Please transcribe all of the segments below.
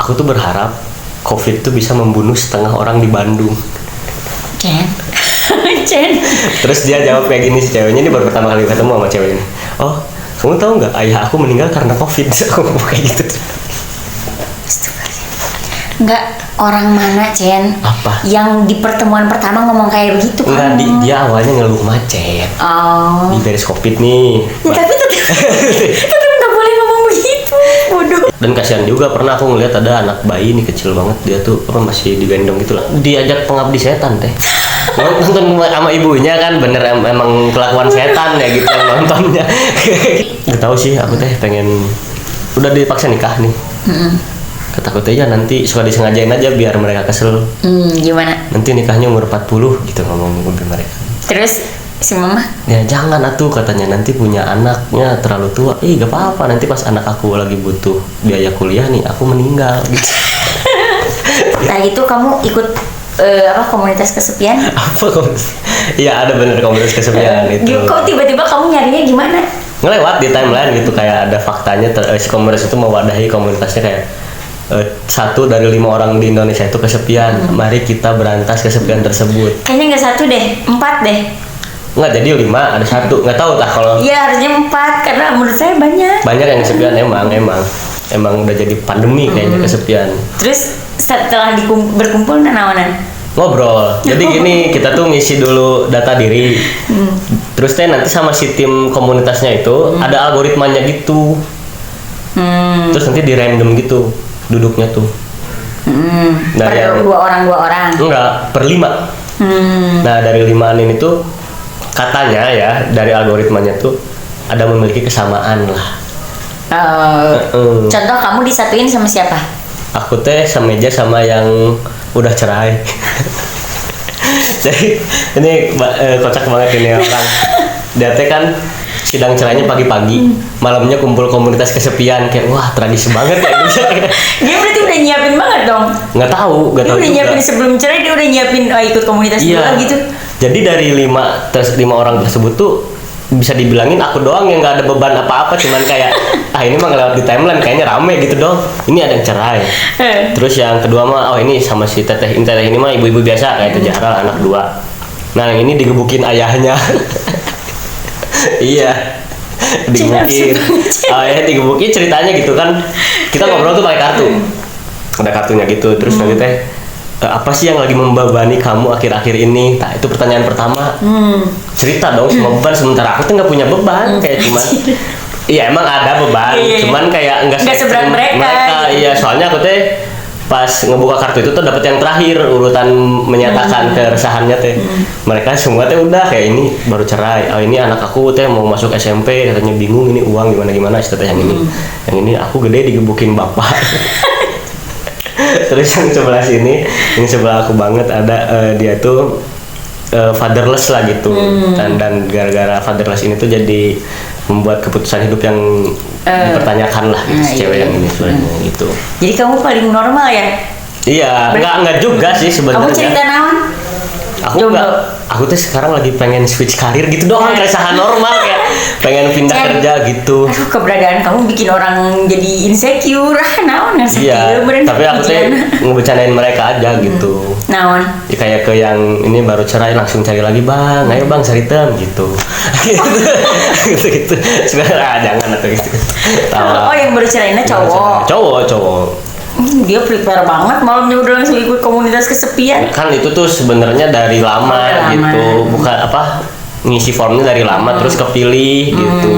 Aku tuh berharap COVID tuh bisa membunuh setengah orang di Bandung. Chen. Chen. Terus dia jawab kayak gini, si ceweknya ini baru pertama kali ketemu sama cewek ini. Oh, kamu tahu nggak ayah aku meninggal karena COVID? Aku ngomong kayak gitu. Enggak, orang mana Chen? Apa? Yang di pertemuan pertama ngomong kayak begitu kan? Enggak, dia awalnya ngeluh macet. Oh. Di beres COVID nih. Ya, tapi tetap nggak boleh ngomong begitu, bodoh. Dan kasihan juga, pernah aku ngeliat ada anak bayi nih kecil banget, dia tuh apa masih digendong gitu lah. Diajak pengabdi setan teh. Nonton sama ibunya kan, bener emang kelakuan setan ya gitu yang nontonnya. Gak tahu sih, aku teh pengen udah dipaksa nikah nih. Ketakutnya nanti suka disengajain aja biar mereka kesel. Gimana? Nanti nikahnya umur 40 gitu ngomong mereka. Terus si mama? Ya jangan atuh katanya, nanti punya anaknya terlalu tua. Gak apa-apa, nanti pas anak aku lagi butuh biaya kuliah nih, aku meninggal gitu. Nah itu kamu ikut komunitas kesepian? Apa komunitas? Iya ada bener komunitas kesepian itu. Kok tiba-tiba kamu nyarinya gimana? Ngelewat di timeline gitu, kayak ada faktanya si komunitas itu mewadahi komunitasnya kayak 1 dari 5 orang di Indonesia itu kesepian. Mari kita berantas kesepian tersebut. Kayaknya nggak 1 deh, 4 deh. Nggak, jadi 5, ada 1. Nggak tahu lah kalau. Iya harusnya 4 karena menurut saya banyak. Banyak yang kesepian emang udah jadi pandemi kayaknya kesepian. Terus setelah berkumpul nanawanan? Ngobrol. Jadi gini, kita tuh ngisi dulu data diri. Terus nanti sama si tim komunitasnya itu ada algoritmanya gitu. Terus nanti di random gitu duduknya tuh. Per 2 orang? Enggak, per 5. Nah dari 5 ini tuh katanya ya dari algoritmanya tuh ada memiliki kesamaan lah. Contoh kamu disatuin sama siapa? Aku teh semeja sama yang udah cerai. Jadi ini kocak banget ini orang. Dia teh kan sidang cerainya pagi-pagi, malamnya kumpul komunitas kesepian, kayak wah tragis banget ya. Dia berarti udah nyiapin banget dong. Nggak tahu Dia udah juga. nyiapin sebelum cerai, dia udah nyiapin ikut komunitas dulu gitu. Jadi dari 5 orang tersebut tuh bisa dibilangin aku doang yang nggak ada beban apa-apa, cuman kayak ini mah ngelewat di timeline kayaknya rame gitu dong. Ini ada yang cerai. Terus yang kedua mah ini sama si teteh ini mah ibu-ibu biasa kayak Teh Jahral anak 2. Nah yang ini digebukin ayahnya. Iya, digebukin. Digebukin ceritanya gitu kan. Kita ngobrol tuh pakai kartu. Ada kartunya gitu. Terus nanti teh apa sih yang lagi membebani kamu akhir-akhir ini? Nah itu pertanyaan pertama. Cerita dong semua beban, sementara aku tuh nggak punya beban, kayak cuman iya emang ada beban, cuman kayak nggak seberat mereka. Iya soalnya aku teh pas ngebuka kartu itu tuh dapat yang terakhir urutan menyatakan keresahannya teh. Mereka semua teh udah kayak ini baru cerai. Ini anak aku teh mau masuk SMP katanya bingung ini uang gimana istilah yang ini. Yang ini aku gede digebukin bapak. Terus yang sebelah sini, yang sebelah aku banget ada dia tuh fatherless lah gitu. Dan gara-gara fatherless ini tuh jadi membuat keputusan hidup yang dipertanyakan lah gitu, si cewek yang ini sebenarnya gitu. Jadi kamu paling normal ya? Iya, enggak juga sih sebenarnya. Kamu cerita naon? Aku tuh sekarang lagi pengen switch karir gitu doang, keresahan normal kayak pengen pindah kerja gitu. Aduh, keberadaan kamu bikin orang jadi insecure. Naon Iya, tapi aku tuh ngebecanain mereka aja gitu. Naon? Ya kayak ke yang ini baru cerai langsung cari lagi bang, ayo bang cari tem gitu. gitu. Sebenarnya jangan atau gitu. Oh yang baru cerainya cowok? Cowok. Dia prepare banget malamnya udah langsung ikut komunitas kesepian. Kan itu tuh sebenarnya dari lama gitu, bukan apa ngisi formnya dari lama terus kepilih gitu.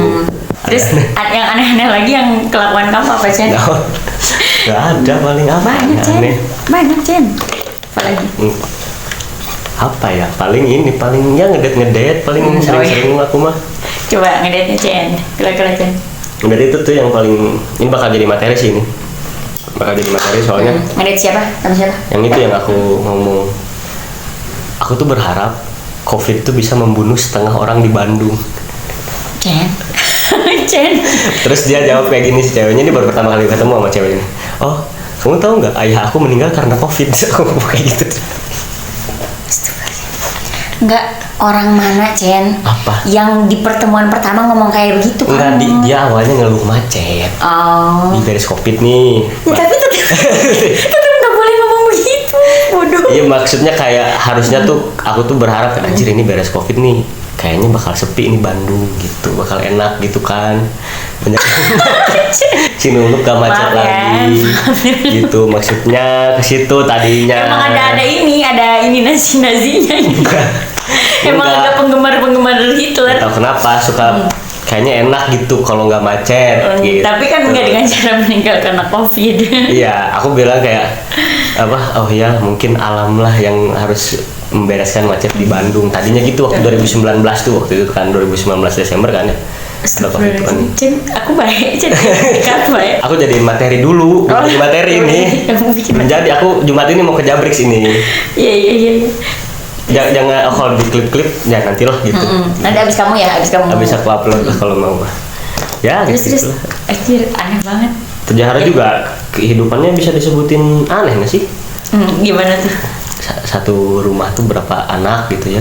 Terus yang aneh-aneh lagi yang kelakuan kamu apa Chen? Gak ada paling apa? Banyak Chen. Apalagi? Apa ya? Paling ya ngedet paling sering-sering aku mah. Coba ngedetnya Chen, kira-kira Chen. Ngedit itu tuh yang paling ini bakal jadi materi sih ini. Bakal jadi materi soalnya. Ngedit siapa? Sama siapa? Yang itu yang aku ngomong. Aku tuh berharap COVID itu bisa membunuh setengah orang di Bandung. Chen. Terus dia jawab kayak gini, si ceweknya ini baru pertama kali ketemu sama cewek ini. Oh, kamu tahu nggak ayah aku meninggal karena COVID? Aku ngomong kayak gitu. Enggak, orang mana Chen? Apa? Yang di pertemuan pertama ngomong kayak begitu Enggak, kan? dia awalnya ngeluh macet. Oh. Di beres covid nih. Ya, tapi tetap nggak boleh ngomong begitu, bodoh. Iya, maksudnya kayak harusnya tuh aku tuh berharap anjir ini beres covid nih kayaknya bakal sepi nih Bandung gitu, bakal enak gitu kan, banyak Cinunuk gak macet Maaf ya. lagi gitu, maksudnya ke situ tadinya. Emang ada ini nazinya. Emang Enggak. ada penggemar Hitler. Tahu kenapa suka kayaknya enak gitu kalau nggak macet gitu. Tapi kan nggak dengan cara meninggal karena COVID. Iya, aku bilang kayak apa? Oh ya, mungkin alam lah yang harus membereskan macet di Bandung. Tadinya gitu waktu 2019 tuh, waktu itu kan 2019 Desember kan ya. Ada COVID itu kan. Cen, aku baik, Cen. Dekat baik. Aku jadiin materi dulu, bukan jadi materi ini. Kamu bikin Belum jadi, aku Jumat ini mau ke Jabrix ini. Iya. Jangan kalau di klip-klip ya nanti lah gitu. Nanti abis kamu. Habis aku upload lah kalau mau. Ya, Terus, gitu lah. anjir, aneh banget. Tejahara juga kehidupannya bisa disebutin aneh nggak sih? Gimana tuh? Satu rumah tuh berapa anak gitu ya?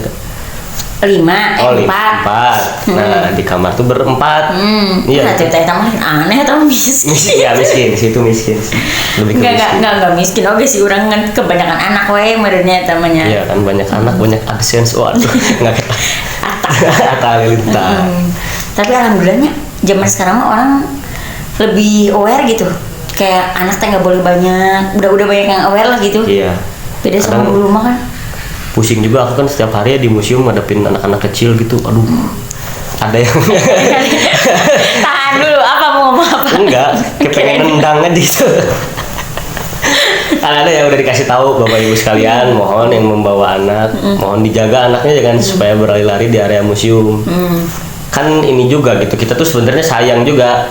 5, Oh, 4. 4. Nah, di kamar tuh berempat. Iya. Nah, ceritanya kamu makin aneh atau miskin? Ya miskin, situ miskin sih. Lebih ke miskin. Enggak miskin. Oke sih, orang kan kebanyakan anak we merenya tamanya. Iya kan banyak anak, banyak AdSense. Waduh, enggak kayak Atta Halilintar. Tapi alhamdulillahnya zaman sekarang mah orang lebih aware gitu. Kayak anak teh nggak boleh banyak, udah banyak yang aware lah gitu. Iya. Beda sama Kadang dulu mah kan. pusing juga aku kan setiap hari ya di museum ngadepin anak-anak kecil gitu. Aduh. Ada yang Tahan dulu, apa mau ngomong apa? enggak, kayak pengen nendang aja gitu. Kan ada yang udah dikasih tahu Bapak Ibu sekalian, mohon yang membawa anak, mohon dijaga anaknya jangan supaya berlari-lari di area museum. Kan ini juga gitu, kita tuh sebenarnya sayang juga.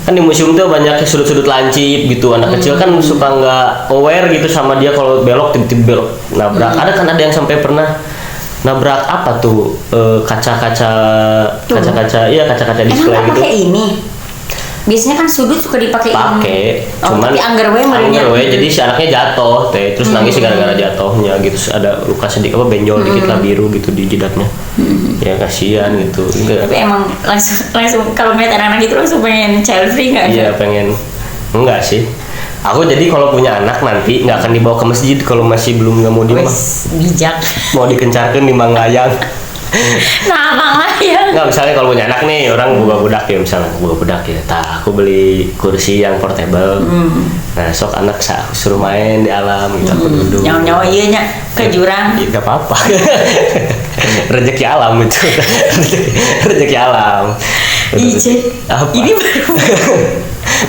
Kan di museum tuh banyak sudut-sudut lancip gitu, anak kecil kan suka nggak aware gitu sama dia kalau belok tiba-tiba belok nabrak. Ada yang sampai pernah nabrak apa tuh kaca-kaca display Emang nggak gitu. pakai ini? Biasanya kan sudut suka dipakai Pakai, cuman tapi anggar we merenya. jadi si anaknya jatuh teh, terus nangis gara-gara jatuhnya gitu, terus ada luka sedikit apa benjol dikit lah biru gitu di jidatnya. Ya kasihan gitu. Tapi emang langsung kalau ngeliat anak-anak itu langsung pengen child free nggak? Iya pengen. Enggak sih. Aku jadi kalau punya anak nanti nggak akan dibawa ke masjid kalau masih belum nggak mau di mah. Wes, bijak. Mau dikencarkan di Manglayang. Nah, makanya. Nggak, misalnya kalau punya anak nih, orang budak ya misalnya, budak ya. Aku beli kursi yang portable. Nah, sok anak aku suruh main di alam gitu, aku duduk. Nyawa iya nya ke jurang. Ya, gak apa-apa. Rezeki alam itu. Rezeki alam. Ice. Apa? Ini baru.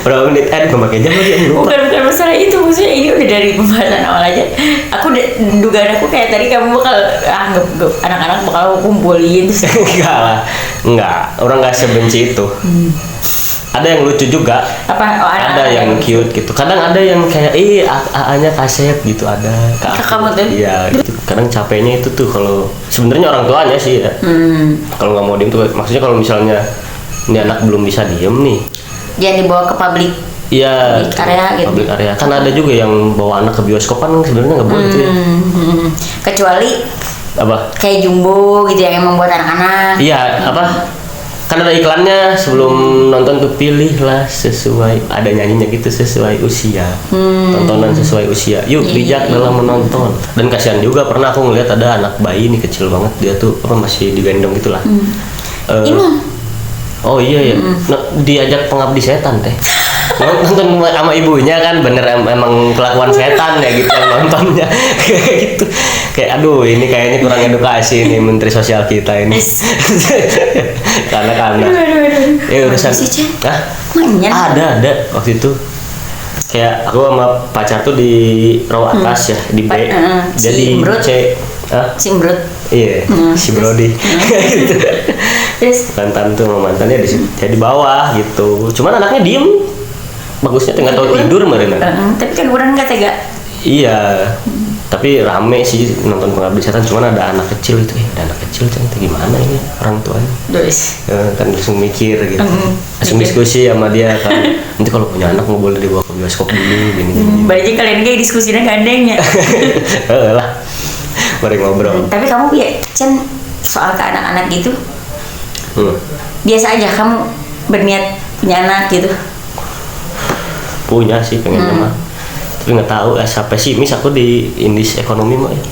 Berapa menit? Memakai jam lagi, lupa. Bukan masalah itu, maksudnya ini udah dari pembahasan awal aja. Aku dugaan aku kayak tadi kamu bakal anggap anak-anak bakal kumpulin terus. Enggak, orang nggak sebenci itu. Ada yang lucu juga. Apa? Oh, Ada yang cute gitu. Kadang ada yang kayak AA-nya kasep gitu ada. Kamu tuh? Iya, gitu. Kadang capeknya itu tuh kalau sebenarnya orang tuanya sih ya. Kalau nggak mau diem tuh, maksudnya kalau misalnya ini anak belum bisa diem nih. Jangan dibawa ke publik. Iya, Public area gitu. Public area. Kan ada juga yang bawa anak ke bioskop kan sebenarnya nggak boleh tuh ya. Kecuali Apa? kayak Jumbo gitu yang emang buat anak-anak. Iya, apa? Kan ada iklannya sebelum nonton tuh pilihlah sesuai, ada nyanyinya gitu, sesuai usia. Tontonan sesuai usia. Yuk bijak dalam menonton. Dan kasihan juga pernah aku ngeliat ada anak bayi nih kecil banget, dia tuh apa masih digendong gitulah. Ini Oh iya ya. Diajak pengabdi setan teh. Nonton sama ibunya kan bener emang kelakuan setan ya gitu yang nontonnya kayak gitu. Kayak aduh ini kayaknya kurang edukasi nih Menteri Sosial kita ini. Karena urusan. Hah? Ada waktu itu. Kayak aku sama pacar tuh di row atas ya di B. Dia di C. Simbrut. Iya, si Brody. Gitu. Terus Mantan tuh sama mantannya di bawah gitu. Cuman anaknya diem. Bagusnya tengah tahu tidur kemarin. tapi kan orang nggak tega. Iya. Tapi rame sih nonton pengabdi setan. Cuman ada anak kecil itu. Ada anak kecil cantik gimana ini orang tuanya. Terus Kan langsung mikir gitu. Langsung diskusi sama dia kan. Nanti kalau punya anak nggak boleh dibawa ke bioskop dulu gini. Baju kalian kayak diskusinya gandeng ya. Lah. Mari ngobrol. Tapi kamu ya Cen, soal ke anak-anak gitu Hmm. biasa aja kamu berniat punya anak gitu? Punya sih pengennya mah. Tapi nggak tahu sampai sih mis aku di indis ekonomi mah ya.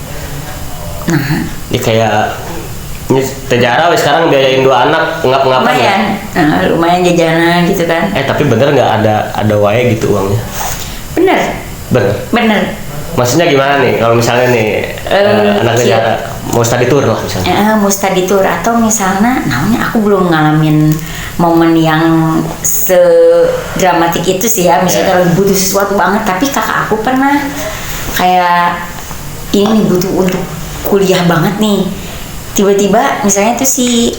Nah, Ini kayak ini tejara wes sekarang biayain 2 anak ngap-ngapan ya. lumayan. Nah, lumayan jajanan gitu kan. Tapi bener nggak ada wae gitu uangnya? Bener, Bener. bener. Maksudnya gimana nih kalau misalnya nih anak iya. tejara mau study tour lah misalnya. Mau study tour atau misalnya, namanya aku belum ngalamin momen yang sedramatik itu sih ya. Misalnya kalau butuh sesuatu banget, tapi kakak aku pernah kayak ini nih butuh untuk kuliah banget nih. Tiba-tiba misalnya tuh si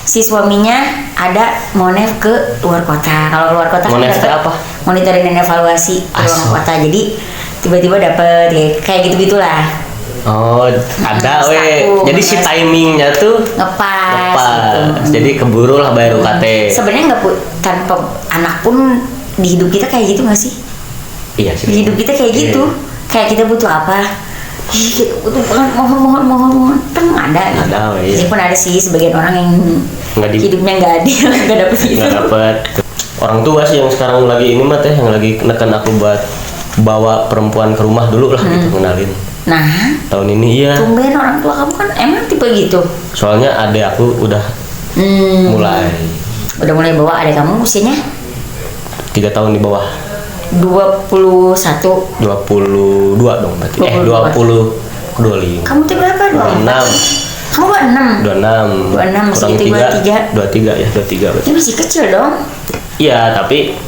suaminya ada monev ke luar kota. Kalau luar kota Monev kan itu dapet apa? monitoring dan evaluasi ke luar Asal. kota. Jadi tiba-tiba dapet ya, kayak gitu-gitulah. Oh, ada weh. Staku, Jadi si ngepas. timingnya tuh Ngepas pas. gitu. Jadi keburu lah bayar UKT. Sebenarnya nggak tanpa anak pun di hidup kita kayak gitu nggak sih? Iya sih. Di hidup kita kayak Iya, gitu. Kayak kita butuh apa? Ih, kita butuh banget, mohon. Kan ada. Gitu. Ada, iya. Meskipun ada sih sebagian orang yang Nggak di- hidupnya nggak adil, nggak dapet itu. Nggak dapet. Orang tua sih yang sekarang lagi ini mah teh yang lagi neken aku buat bawa perempuan ke rumah dulu lah gitu kenalin. Nah, Tahun ini iya. tumben orang tua kamu kan emang tipe gitu. Soalnya adek aku udah mulai Udah mulai bawa adik kamu usianya 3 tahun di bawah 21. 22 dong berarti. 22. 25. Kamu tuh berapa? 26. Kamu 26. 26 masih kurang itu 3 23 ya 23 berarti. Ini masih kecil dong. Iya tapi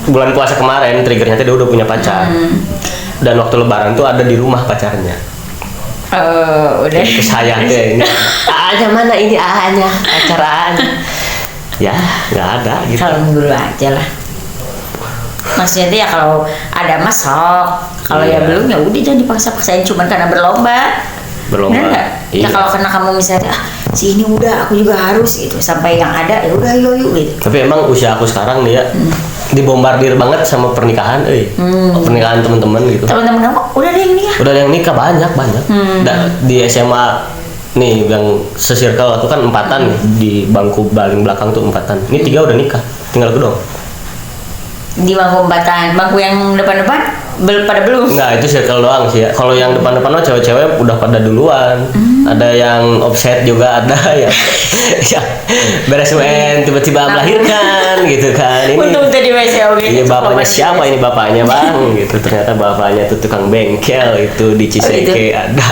bulan puasa kemarin triggernya teh dia udah punya pacar dan waktu lebaran tuh ada di rumah pacarnya. Udah. Jadi sayang deh ini. A-nya mana ini A-nya pacar A-nya. Ya nggak ada gitu. Kalau dulu aja lah. Maksudnya tuh ya kalau ada mas sok, kalau ya Iya. belum ya udah jangan dipaksa-paksain cuman karena berlomba. Berlomba. Bener nggak? Iya. Ya kalau karena kamu misalnya si ini udah aku juga harus gitu sampai yang ada ya udah yuk gitu. Tapi emang usia aku sekarang nih ya dibombardir banget sama pernikahan, pernikahan teman-teman gitu. Teman-teman kamu udah ada yang nikah? Udah ada yang nikah banyak. Di SMA nih yang sesirkel aku kan 4-an nih di bangku paling belakang tuh 4-an. Ini 3 udah nikah, tinggal aku dong. Di bangku empatan, bangku yang depan-depan pada belum. Enggak, itu circle doang sih ya. Kalau yang depan-depan mah cewek-cewek udah pada duluan. Ada yang offset juga ada ya. Ya, beres UN tiba-tiba melahirkan gitu kan. Ini Untung tadi WCOG. ini bapaknya siapa ini bapaknya bang gitu. Ternyata bapaknya tuh tukang bengkel itu di Ciseke ada.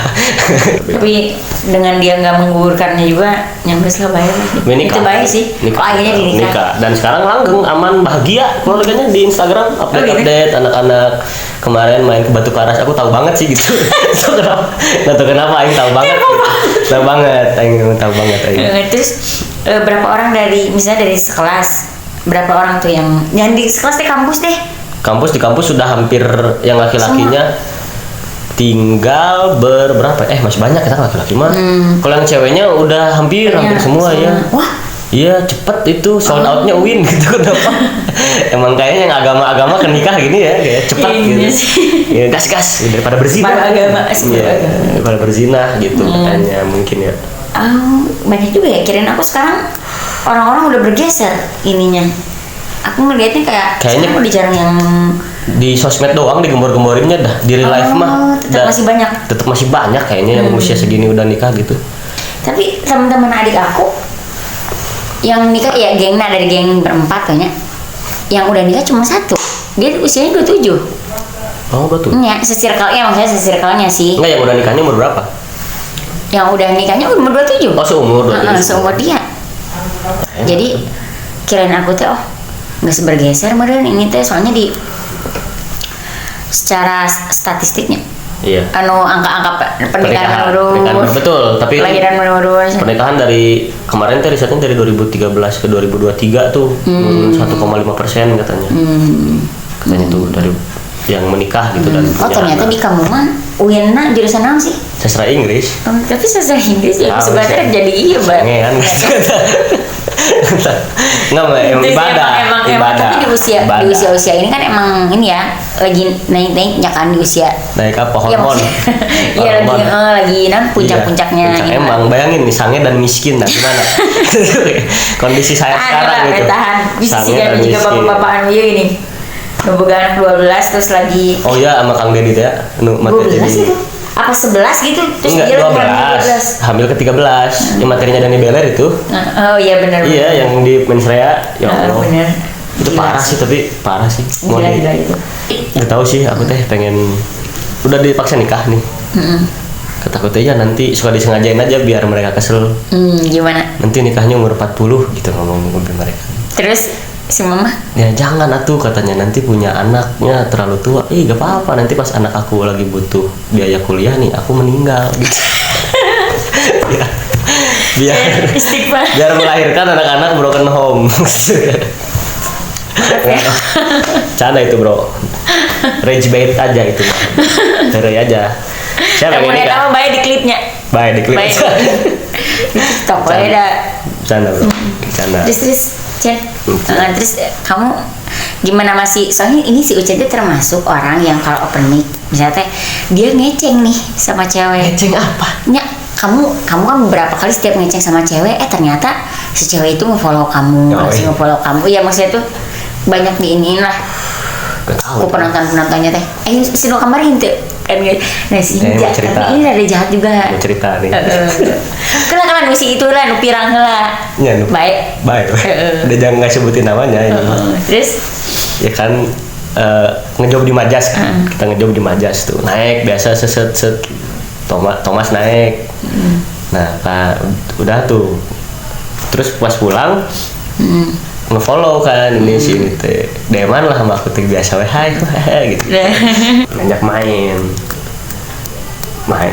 Tapi dengan dia nggak menggugurkannya juga, nyambes lah bayar. Menikah. Itu baik sih. Kok akhirnya dinikah. Dan sekarang langgeng, aman, bahagia keluarganya di Instagram update anak-anak kemarin main ke Batu Karas. Aku tahu banget sih gitu. Nggak tahu kenapa, Aing tahu banget. Gitu. Tahu banget, Aing tahu banget. Aing. Terus berapa orang dari misalnya dari sekelas, berapa orang tuh yang di sekelas deh kampus deh? Di kampus sudah hampir yang laki-lakinya tinggal berapa? Masih banyak kita laki-laki mah. Kalau yang ceweknya udah hampir semua ya. Wah, iya cepet itu sold outnya win gitu kenapa? Emang kayaknya yang agama-agama kan nikah gini ya kayak cepet Iya gitu. Ya gas daripada berzina. Agama, Iya, daripada berzina gitu katanya mungkin ya. banyak juga ya. Kirain aku sekarang orang-orang udah bergeser ininya. Aku ngeliatnya Kayaknya- sekarang udah jarang yang Di sosmed doang digembor-gemborinnya dah di real life mah. tetap masih banyak. Tetap masih banyak kayaknya yang usia segini udah nikah gitu. Tapi teman-teman adik aku yang nikah ya gengnya dari geng berempat kayaknya. Yang udah nikah cuma satu. Dia usianya 27. Oh betul. Ya, sesirkelnya maksudnya sesirkelnya sih. Enggak yang udah nikahnya umur berapa? Yang udah nikahnya umur 27. Oh seumur 27. Seumur dia. Jadi kirain aku teh nggak sebergeser meren ini teh soalnya di secara statistiknya Iya. angka-angka pernikahan menurun betul, tapi itu lahiran menurun. pernikahan dari kemarin tuh risetnya dari 2013 ke 2023 tuh menurun 1,5% katanya. Katanya tuh dari yang menikah gitu dan punya Ternyata anak. di kamu mah UIN-na jurusan apa sih? Sastra Inggris. Tapi sastra Inggris ya Tahu sebenarnya sih. jadi iya, Mbak. Ngean. Nggak, emang Terus ibadah. emang Ibadah. tapi Ibadah. di usia ini kan emang ini ya lagi naik-naiknya kan di usia. Naik apa Iya, hormon? Iya Hormon. lagi puncak-puncaknya. Iya, puncak. ini Emang kan. bayangin nih sange dan miskin, nah gimana? Kondisi saya Tahan sekarang lah, gitu. tahan. Bisa sih Sange kan dan juga miskin. bapak-bapakan dia ini. Memboga anak 12 terus lagi Oh iya, sama Kang Deddy teh ya. Nu materi 12 jadi. itu. Apa 11 gitu terus Enggak, dia lagi 12. Hamil ke-13. Yang materinya Dani Beler itu. Oh iya benar. Iya, yang di Mensrea. Ya Allah. Benar. Itu parah sih, tapi parah sih. Mau Gila di- gila itu. Nggak tahu sih, aku teh pengen udah dipaksa nikah nih. Ketakutnya nanti suka disengajain aja biar mereka kesel. Gimana? Nanti nikahnya umur 40 gitu ngomong mereka. Terus si mama Ya jangan atuh katanya, nanti punya anaknya terlalu tua. Gak apa-apa, nanti pas anak aku lagi butuh biaya kuliah nih, aku meninggal gitu. Ya, biar istighfar. biar melahirkan anak-anak broken home. Canda itu bro, rage bait aja itu mah. Heureuy aja. Saya Kamu pengen lihat apa nikah. baik di klipnya? Baik di klip. Baik. Di TikTok Canda. ada. Canda bro, canda. Terus Cen, terus kamu gimana masih? Soalnya ini si Ucen itu termasuk orang yang kalau open mic, misalnya teh dia ngeceng nih sama cewek. Ngeceng apa? Nya, kamu kan beberapa kali setiap ngeceng sama cewek, ternyata si cewek itu nge-follow kamu, Oh, langsung iya. nge-follow kamu. Iya maksudnya tuh banyak diiniin lah. Gak tahu. Aku penontonnya teh. Sino kemarin tuh. Nah si mau Inja, cerita. tapi ini ada jahat juga. Mau cerita nih. Kela nusi itu lah, nu pirang heula. Ya, nu- Baik. Baik. Heeh. Udah jangan nggak sebutin namanya ini. Terus Ya kan ngejob di Majas kan. Kita ngejob di Majas tuh. Naik biasa set. Thomas naik. Nah, udah tuh. Terus pas pulang nge-follow kan ini si ini teh. Deman lah sama aku teh biasa we hai gitu. Ngajak main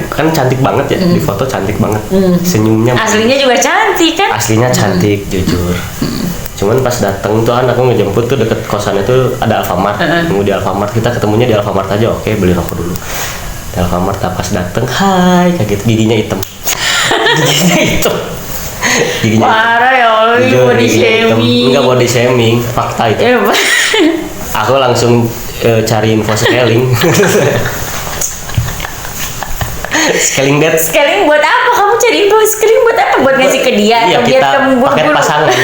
kan cantik banget ya, di foto cantik banget, senyumnya aslinya juga cantik kan? aslinya cantik jujur. Cuman pas dateng tuh aku ngejemput tuh deket kosannya tuh ada Alfamart. Nunggu di Alfamart, kita ketemunya di Alfamart aja, oke beli rokok dulu di Alfamart. Pas dateng hai kayak gitu, giginya hitam. Giginya hitam. Giginya hitam. Parah ya Allah, ini Jujur, body giginya hitam. shaming. Enggak body shaming, fakta itu. Ya, Aku langsung cari info scaling. Scaling that. scaling buat apa? Kamu cari info scaling buat apa? Buat ngasih ke dia Iya, atau biar kita kamu paket buru-buru? pasangan.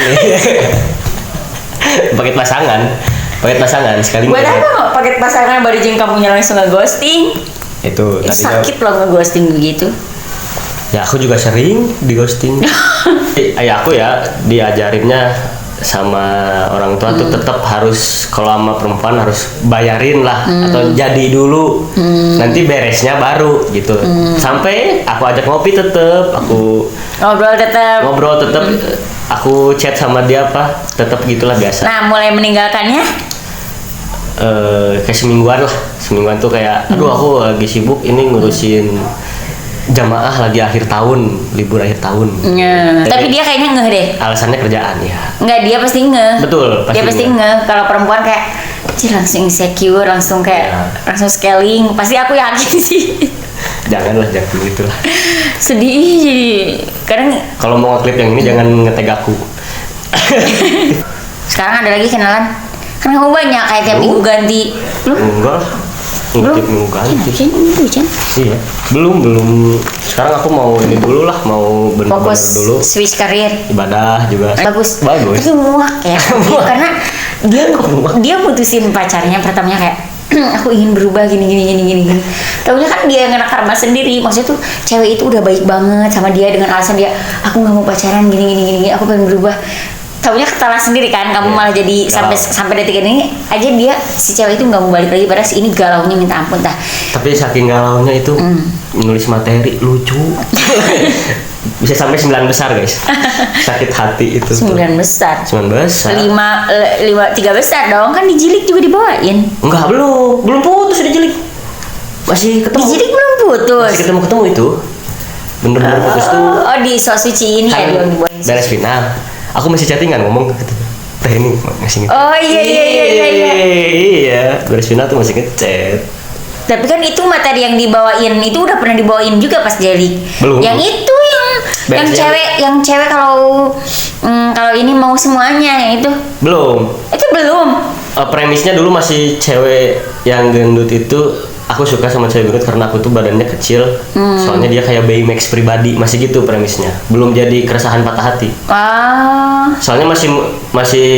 paket pasangan sekali. Buat apa nggak paket pasangan baru jeng kamunya langsung nge-ghosting? Itu Itu tadinya sakit loh nge-ghosting begitu. ya aku juga sering di ghosting. Aku ya diajarinnya sama orang tua tuh tetap harus kalau sama perempuan harus bayarin lah atau jadi dulu, nanti beresnya baru gitu. Sampai aku ajak ngopi tetep, aku Ngobrol tetap. ngobrol tetep, aku chat sama dia apa tetep gitulah biasa. Nah, mulai meninggalkannya Kayak semingguan tuh kayak aduh aku lagi sibuk ini ngurusin jamaah lagi akhir tahun, libur akhir tahun. Nge. Tapi dia kayaknya ngeh deh. Alasannya kerjaan ya. Enggak, dia pasti ngeh. Betul, pasti Dia pasti ngeh. ngeh. Kalau perempuan kayak "Cih, langsung insecure, langsung kayak Ya. langsung scaling. Pasti aku yakin sih. Jangan gitu lah. Sedih jadi kadang Kalau mau ngeklip yang ini jangan ngetag aku. sekarang ada lagi kenalan. Kan kamu banyak kayak tiap Lu? minggu ganti. Lu? Enggak lah. Ngeklip minggu ganti. Cen, itu Cen. Iya. Belum. Sekarang aku mau ini dulu lah, mau bener-bener Fokus dulu. switch karir. Ibadah juga. Bagus. Bagus. Tapi muak ya. Muak. Karena dia Muak. dia mutusin pacarnya pertamanya kayak aku ingin berubah gini. Taunya kan dia ngena karma sendiri. Maksudnya tuh cewek itu udah baik banget sama dia dengan alasan dia aku nggak mau pacaran gini. Aku pengen berubah. Taunya ketalah sendiri kan, kamu Iya. malah jadi Galau. sampai detik ini aja dia si cewek itu nggak mau balik lagi, padahal si ini galaunya minta ampun tah. Tapi saking galaunya itu nulis materi lucu. Bisa sampai 9 besar guys. Sakit hati itu. 9 besar. 9 besar. 3 besar dong, kan dijilik juga dibawain. Enggak, belum putus udah jelik. Masih ketemu. Dijilik belum putus. Masih ketemu itu. Bener-bener putus tuh. Oh di Sosuci ini ya Kan dia dibawain. beres final. Aku masih chattingan ngomong gitu. Teh ini masih ngechat. Oh iya. Iya, beres final tuh masih ngechat. Tapi kan itu materi yang dibawain itu udah pernah dibawain juga pas jadi. Belum. Yang itu yang Yang cewek kalau ini mau semuanya yang itu. Belum. Itu belum. Premisnya dulu masih cewek yang gendut itu. Aku suka sama cewek gendut karena aku tuh badannya kecil. Soalnya dia kayak Baymax pribadi, masih gitu premisnya. Belum jadi keresahan patah hati. Soalnya masih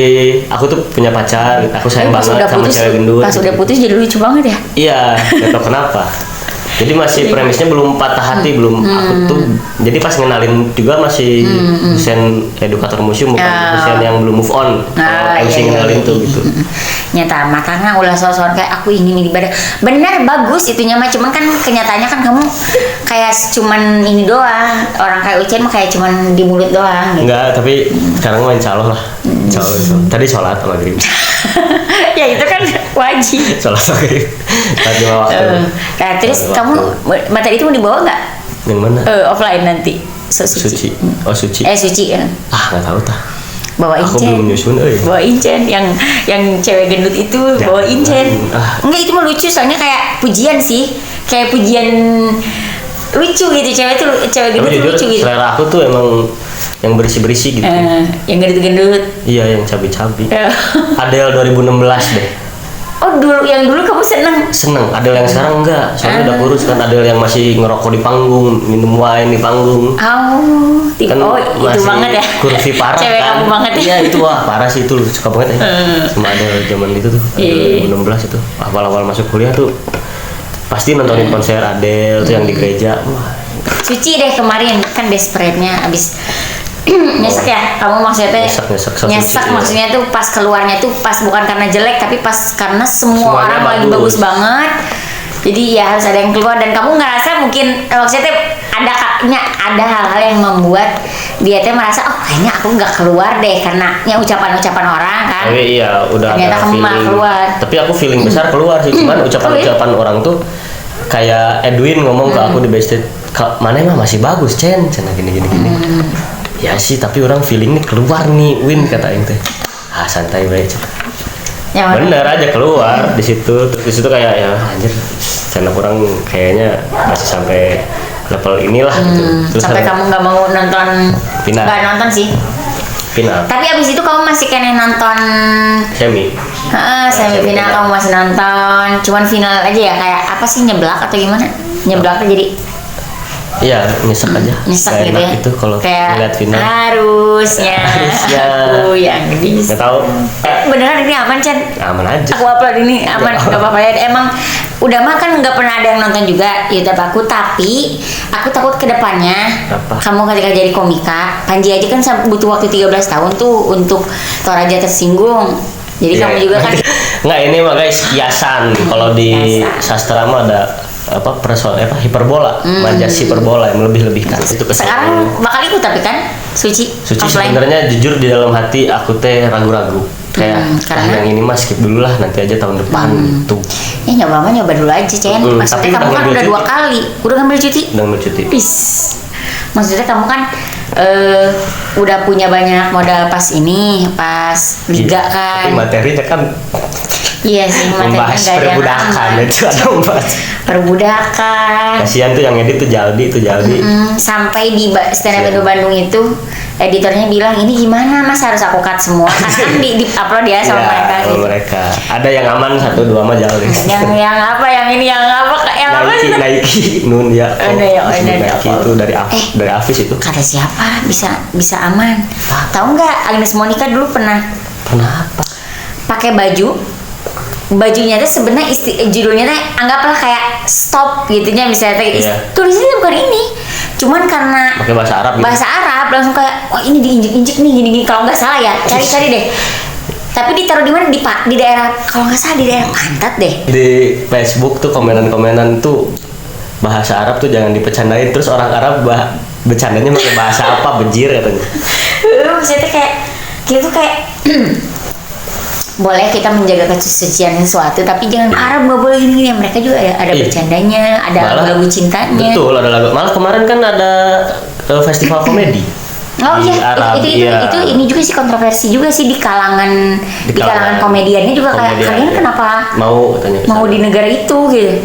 aku tuh punya pacar, aku sayang banget sama cewek gendut. Pas udah putus jadi lucu banget ya? Iya, gak tau kenapa. Jadi masih premisnya belum patah hati, belum aku tuh. Jadi pas ngenalin juga masih dosen edukator museum, bukan dosen yang belum move on. MC ngenalin tuh gitu. Nyata makanya ulah sosokan kayak aku ini badan bener bagus itunya mah, cuman kan kenyataannya kan kamu kayak cuman ini doang. Orang kayak Ucen mah kayak cuman di mulut doang gitu. Enggak, tapi sekarang mah insya Allah lah. Insya Allah. Tadi sholat maghrib. Ya itu kan wajib. Sholat maghrib. Tadi mau waktu. Nah terus kamu materi itu mau dibawa nggak? Yang mana? Offline nanti. Suci. Oh suci. Suci ya. Nggak tahu tah. Bawain aku Cen. Belum nyusun, bawain Cen yang cewek gendut itu, bawain Cen. Enggak, itu mah lucu soalnya kayak pujian sih, kayak pujian lucu gitu. Cewek gendut itu lucu gitu. Selera aku tuh emang yang berisi gitu. Yang gendut-gendut. Iya, yang cabi-cabi. Adele 2016 deh. Oh yang dulu kamu seneng Adele yang sekarang enggak, soalnya udah kurus kan. Adele yang masih ngerokok di panggung, minum wine di panggung. Kan itu banget ya. Kurvi parah cewek kan. Kamu banget ya. Iya itu parah sih, itu suka banget ya. Sama Adele zaman itu tuh, Adele 2016 itu. Awal-awal masuk kuliah tuh pasti nontonin konser Adele tuh yang di gereja. Suci deh kemarin kan desperate-nya abis nyesek ya kamu maksudnya nyesek maksudnya tuh pas keluarnya tuh pas bukan karena jelek tapi pas karena semuanya orang lagi bagus banget, jadi ya harus ada yang keluar dan kamu ngerasa mungkin maksudnya ada hal-hal yang membuat dia tuh merasa kayaknya aku nggak keluar deh karena yang ucapan-ucapan orang kan. Iya udah ternyata kamu malah keluar, tapi aku feeling besar keluar sih. Cuman ucapan-ucapan orang tuh kayak Edwin ngomong ke aku di backstage, mana emang masih bagus Cen gini. Ya sih, tapi orang feeling nih keluar nih Win kata teh. Santai baik. Bener aja keluar di situ kayak ya anjir, channel orang kayaknya masih sampai level inilah gitu. Terus sampai kamu nggak mau nonton final. Nggak nonton sih. Final. Tapi abis itu kamu masih kena nonton semifinal kamu masih nonton. Cuman final aja ya kayak apa sih, nyeblak atau gimana? Nyeblaknya jadi iya, nyesek aja. Nyesek gitu ya. Itu kalau ngeliat final. Harusnya. Aku yang bisa. Nggak tahu. Beneran ini aman, Cen? Aman aja. Aku upload ini aman, nggak apa-apa ya. Emang udah mah kan nggak pernah ada yang nonton juga YouTube aku, tapi aku takut kedepannya kamu ketika jadi komika, Panji aja kan butuh waktu 13 tahun tuh untuk Toraja tersinggung. Jadi kamu juga kan. Nggak, ini makanya kiasan. Kalau di sastra mah ada hiperbola, majas hiperbola yang melebih-lebihkan itu sekarang bakal ikut tapi kan Suci sebenarnya jujur di dalam hati aku teh ragu-ragu kayak yang ini mah skip dulu lah, nanti aja tahun depan gitu ya. nyoba dulu aja Cen. Maksudnya kamu kan udah 2 kali udah ngambil cuti. Maksudnya kamu kan udah punya banyak modal pas liga kan. Tapi materinya kan iya sih, membahas perbudakan itu ada membahas perbudakan. Kasihan tuh yang edit tuh Jaldi. Sampai di stand up Indo Bandung itu editornya bilang ini gimana Mas, harus aku cut semua karena kan di upload ya sama mereka. Gitu. Mereka ada yang aman 1-2 mah Jaldi. yang apa yang ini yang apa Nike Nun ya. Nike itu dari Afis itu. Kata siapa bisa aman? Tahu nggak Agnes Monica dulu pernah apa? Pakai bajunya tuh sebenarnya judulnya tuh anggaplah kayak stop gitunya misalnya tulisannya bukan ini, cuman karena pakai bahasa Arab langsung kayak ini diinjek-injek nih gini kalau nggak salah ya, cari deh. Tapi ditaruh di mana, di daerah kalau nggak salah di daerah pantat deh. Di Facebook tuh komenan tuh bahasa Arab tuh jangan dipecandain, terus orang Arab bercandanya pakai bahasa apa bejir katanya. Maksudnya kayak gitu kayak boleh kita menjaga kesucian sesuatu tapi jangan Arab nggak boleh gini. Mereka juga ada bercandanya, ada lagu cintanya. Betul, ada lagu. Malah kemarin kan ada festival komedi. Itu ini juga sih kontroversi juga sih di kalangan komediannya juga kayak kalian kenapa mau di negara itu gitu.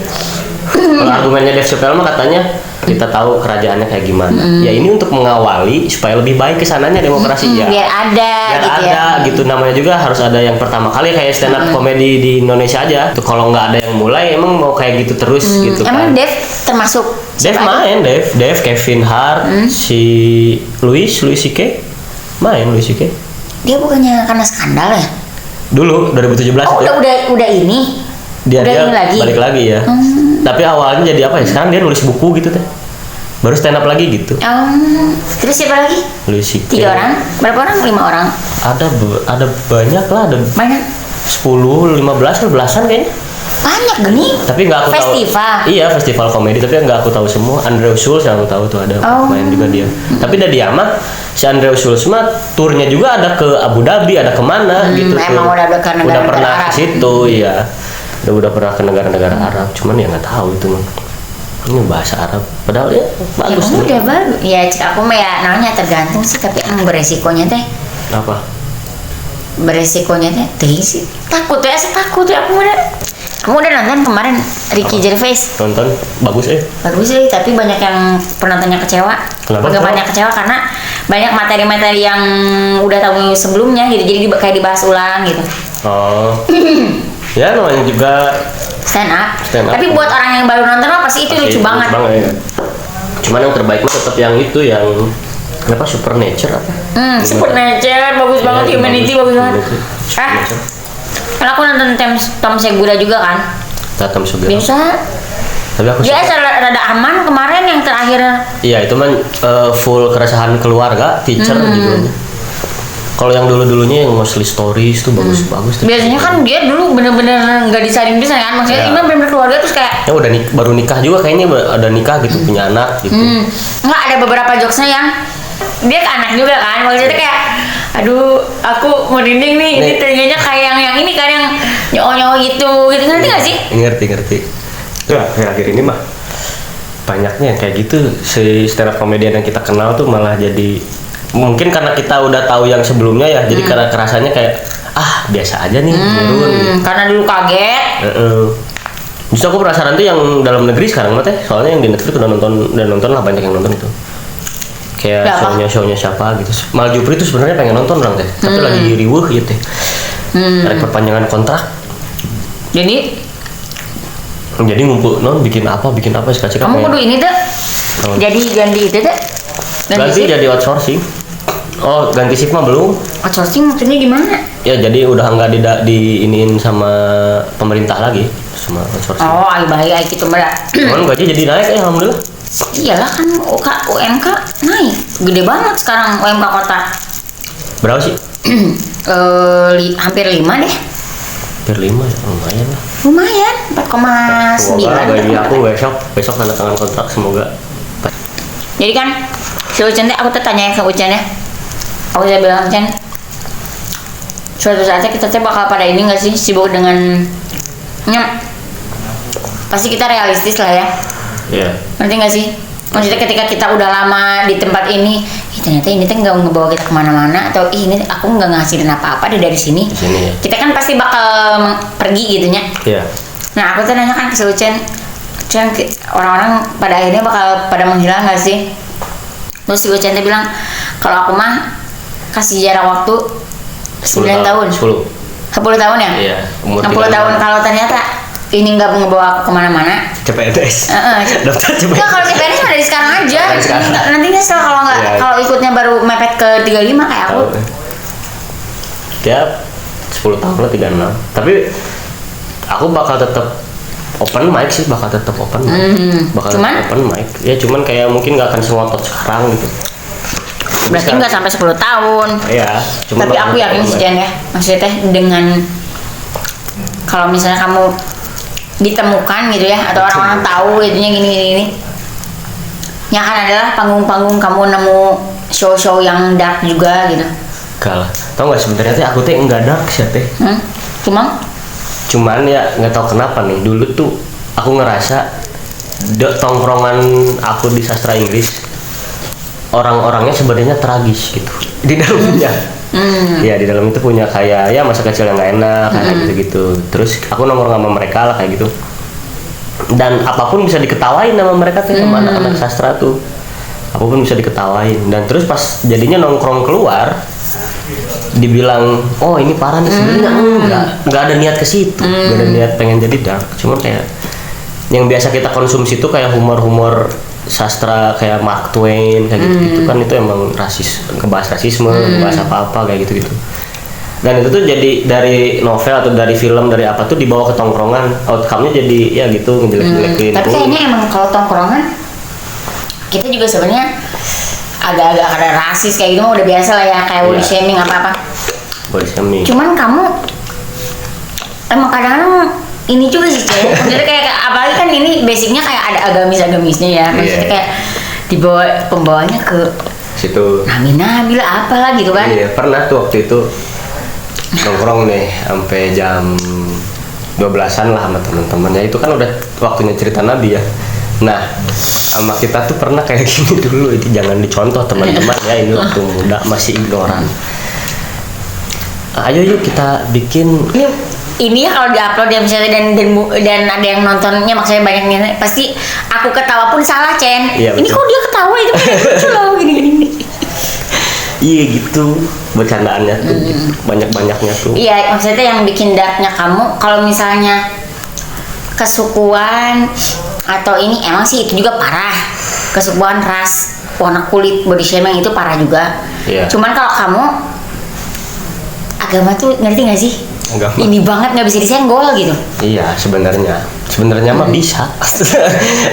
Kalau argumennya Dave Chappelle mah katanya kita tahu kerajaannya kayak gimana. Ya ini untuk mengawali supaya lebih baik kesananya demokrasi ya. Biar ada Biar gitu ada ya. gitu, namanya juga harus ada yang pertama kali kayak stand up komedi di Indonesia aja. Tuh kalau nggak ada yang mulai emang mau kayak gitu terus gitu Emang kan. Dev termasuk Dev siapa aja? main, Dev, Kevin Hart, si Louis CK main, Louis CK. Dia bukannya karena skandal ya? Dulu 2017 Oh, itu. udah ini. Dia udah ini lagi. balik lagi ya. Tapi awalnya jadi apa ya? Sekarang dia nulis buku gitu teh. Baru stand up lagi gitu. Terus siapa lagi? Louis CK. 3 orang? Berapa orang? 5 orang? Ada banyak lah, ada Banyak. 10, 15, belasan kayaknya. Banyak gini. Tapi nggak aku Festival. tahu. Iya, festival komedi, tapi nggak aku tahu semua. Andrew Schulz yang aku tahu tuh ada main juga dia. Tapi dari dia mah si Andrew Schulz mah turnya juga ada ke Abu Dhabi, ada kemana gitu. Emang tuh. udah ke negara-negara Udah pernah Arab. ke situ, iya. Udah pernah ke negara-negara Arab, cuman ya nggak tahu itu mah. Ini bahasa Arab, padahal ya bagus Emang tuh. udah bagus. Ya cek aku mah ya namanya tergantung sih, tapi emang beresikonya teh. Apa? Beresikonya teh sih. Takut ya, saya takut ya aku udah. Kamu udah nonton kemarin Ricky Gervais? Nonton bagus Bagus sih, tapi banyak yang penontonnya kecewa. Kenapa? Banyak kecewa karena banyak materi-materi yang udah tahu sebelumnya gitu, jadi kayak dibahas ulang gitu. Oh. Ya namanya juga Stand up. Stand up. Tapi buat orang yang baru nonton mah pasti itu lucu banget. ya. Cuman yang terbaik mah tetap yang itu yang apa Supernature apa? Supernatural bagus banget, Iya, Humanity bagus banget. Supernature. Kalau aku nonton Tom Segura juga kan. Tatam Sugeng. Biasa. Tapi aku Dia suka. rada aman kemarin yang terakhir. Iya itu man full keresahan keluarga, teacher gitu. Kalau yang dulu-dulunya yang mostly stories tuh bagus-bagus tuh. Biasanya kan dia dulu bener-bener nggak disaring bisa kan, maksudnya Iya. Imam bener-bener keluarga terus kayak Ya udah baru nikah juga kayaknya ada nikah gitu punya anak gitu. nggak ada beberapa jokesnya yang dia ke anak juga kan, maksudnya kayak aduh aku merinding nih, ini Nih. telinganya kayak yang ini kan yang nyawa-nyawa gitu ngerti nggak sih? Ngerti. Tuh akhir-akhir ini mah banyaknya yang kayak gitu si stand up komedian yang kita kenal tuh malah jadi mungkin karena kita udah tahu yang sebelumnya ya jadi karena kerasanya kayak biasa aja nih turun gitu. Karena dulu kaget. Justru aku penasaran tuh yang dalam negeri sekarang mah teh soalnya yang di Netflix udah nonton lah banyak yang nonton itu kayak Siapa? show-nya siapa gitu. Mal Jupri tuh sebenarnya pengen nonton orang teh tapi lagi riweuh gitu teh ada perpanjangan kontrak Jadi ngumpul bikin apa sekali kamu kudu ini tuh Oh. jadi ganti itu tuh ganti jadi outsourcing. Oh ganti shift mah belum outsourcing maksudnya gimana? ya jadi udah nggak diiniin sama pemerintah lagi sama outsourcing. Oh, ay baik ay gitu mbak. Cuman gaji jadi naik ya alhamdulillah. Iyalah kan UMK naik gede banget sekarang UMK kota. Berapa sih? Hampir 5 deh. Hampir 5 ya lumayan lah. Lumayan 4,9. Semoga gaji aku besok tanda tangan kontrak semoga. Jadi kan si Ucen teh, aku tanya ke Ucen ya. Aku udah bilang Ucen, suatu saatnya kita teh bakal pada ini nggak sih sibuk dengan pasti kita realistis lah ya. Iya. Ngerti nggak sih? Maksudnya ketika kita udah lama di tempat ini, ternyata ini teh nggak ngebawa kita kemana-mana atau ini aku nggak ngasilin apa-apa dari sini. Di sini ya. Kita kan pasti bakal pergi gitu nya. Iya. Nah aku tuh nanya kan ke si Ucen, orang-orang pada akhirnya bakal pada menghilang nggak sih? Terus si Ucen tuh bilang, kalau aku mah kasih jarak waktu 9 tahun. 10 tahun ya? Iya, umur 60 tahun 35. kalau ternyata ini nggak ngebawa aku kemana-mana. CPNS. Daftar CPNS. Enggak, kalau CPNS mah dari sekarang aja. Dari sekarang. Nanti nyesel kalau nggak Iya. kalau ikutnya baru mepet ke 35 kayak aku. Tiap 10 tahun lah 36. Tapi aku bakal tetap open mic sih, bakal tetap open mic. Bakal Cuman? tetap open mic. Ya cuman kayak mungkin nggak akan sengotot sekarang gitu. Berarti nggak sampai 10 tahun. Iya, cuma Tapi aku yakin sih Jan ya, maksudnya teh dengan kalau misalnya kamu ditemukan gitu ya atau orang-orang tahu itunya gini yang akan adalah panggung-panggung kamu nemu show-show yang dark juga gitu. kalah. Tahu nggak sebenarnya teh aku teh enggak dark sih teh. Cuman ya nggak tahu kenapa nih dulu tuh aku ngerasa tongkrongan aku di sastra Inggris orang-orangnya sebenarnya tragis gitu di dalamnya. Ya di dalam itu punya kayak ya masa kecil yang nggak enak kayak gitu-gitu. Terus aku nongkrong sama mereka lah kayak gitu. dan apapun bisa diketawain sama mereka tuh, sama anak-anak sastra tuh, apapun bisa diketawain. Dan terus pas jadinya nongkrong keluar, dibilang oh ini parah nih, sebenarnya nggak ada niat ke situ, nggak ada niat pengen jadi dark, cuma kayak yang biasa kita konsumsi tuh kayak humor sastra kayak Mark Twain kayak gitu kan, itu emang ngebahas rasisme, ngebahas apa kayak gitu. Dan itu tuh jadi dari novel atau dari film dari apa tuh dibawa ke tongkrongan, outcome-nya jadi ya gitu ngejelek-jelekin. Tapi kayaknya emang kalau tongkrongan kita juga sebenarnya agak-agak ada rasis kayak gitu udah biasa lah ya, kayak body shaming apa-apa. Body shaming. Cuman kamu emang kadang-kadang ini juga sih Cek, maksudnya kayak apalagi kan ini basicnya kayak ada agamis-agamisnya ya, maksudnya kayak dibawa pembawanya ke situ nabi-nabi lah apalah gitu kan. Iya, pernah tuh waktu itu nongkrong nih sampai jam 12-an lah sama teman-teman ya, itu kan udah waktunya cerita nabi ya. Nah sama kita tuh pernah kayak gini dulu, itu jangan dicontoh teman-teman ya, ini waktu muda masih ignoran. Ayo yuk kita bikin ini ya kalau diupload ya misalnya dan ada yang nontonnya, maksudnya banyaknya, pasti aku ketawa pun salah Cen. Iya, ini kok dia ketawa itu lucu loh gini-gini. Iya gitu bercandaannya tuh, banyak-banyaknya tuh. Iya, maksudnya yang bikin darknya kamu kalau misalnya kesukuan atau ini emang sih itu juga parah. Kesukuan, ras, warna kulit, body shaming itu parah juga. Iya. Cuman kalau kamu agama tuh ngerti nggak sih? Agama. Ini banget nggak bisa disenggol gitu. Iya sebenarnya mah bisa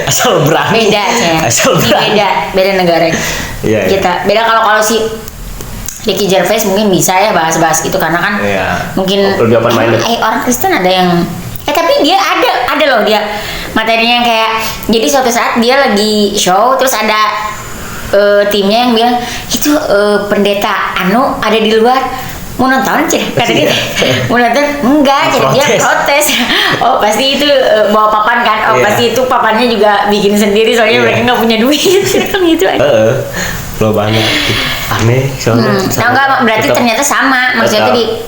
asal berani. Beda ya. Asal berani. Beda negara. Iya. Kita beda kalau si Ricky Gervais mungkin bisa ya bahas-bahas gitu karena kan mungkin lebih open minded. Orang Kristen ada yang tapi dia ada loh dia materinya yang kayak, jadi suatu saat dia lagi show terus ada timnya yang bilang itu pendeta Anu ada di luar mau nonton aja kata dia. Mau nonton enggak, jadi dia protes. Oh pasti itu bawa papan kan, pasti itu papannya juga bikin sendiri soalnya mereka nggak punya duit kan gitu aja. Lo banyak aneh soalnya. Enggak, berarti ternyata sama maksudnya tuh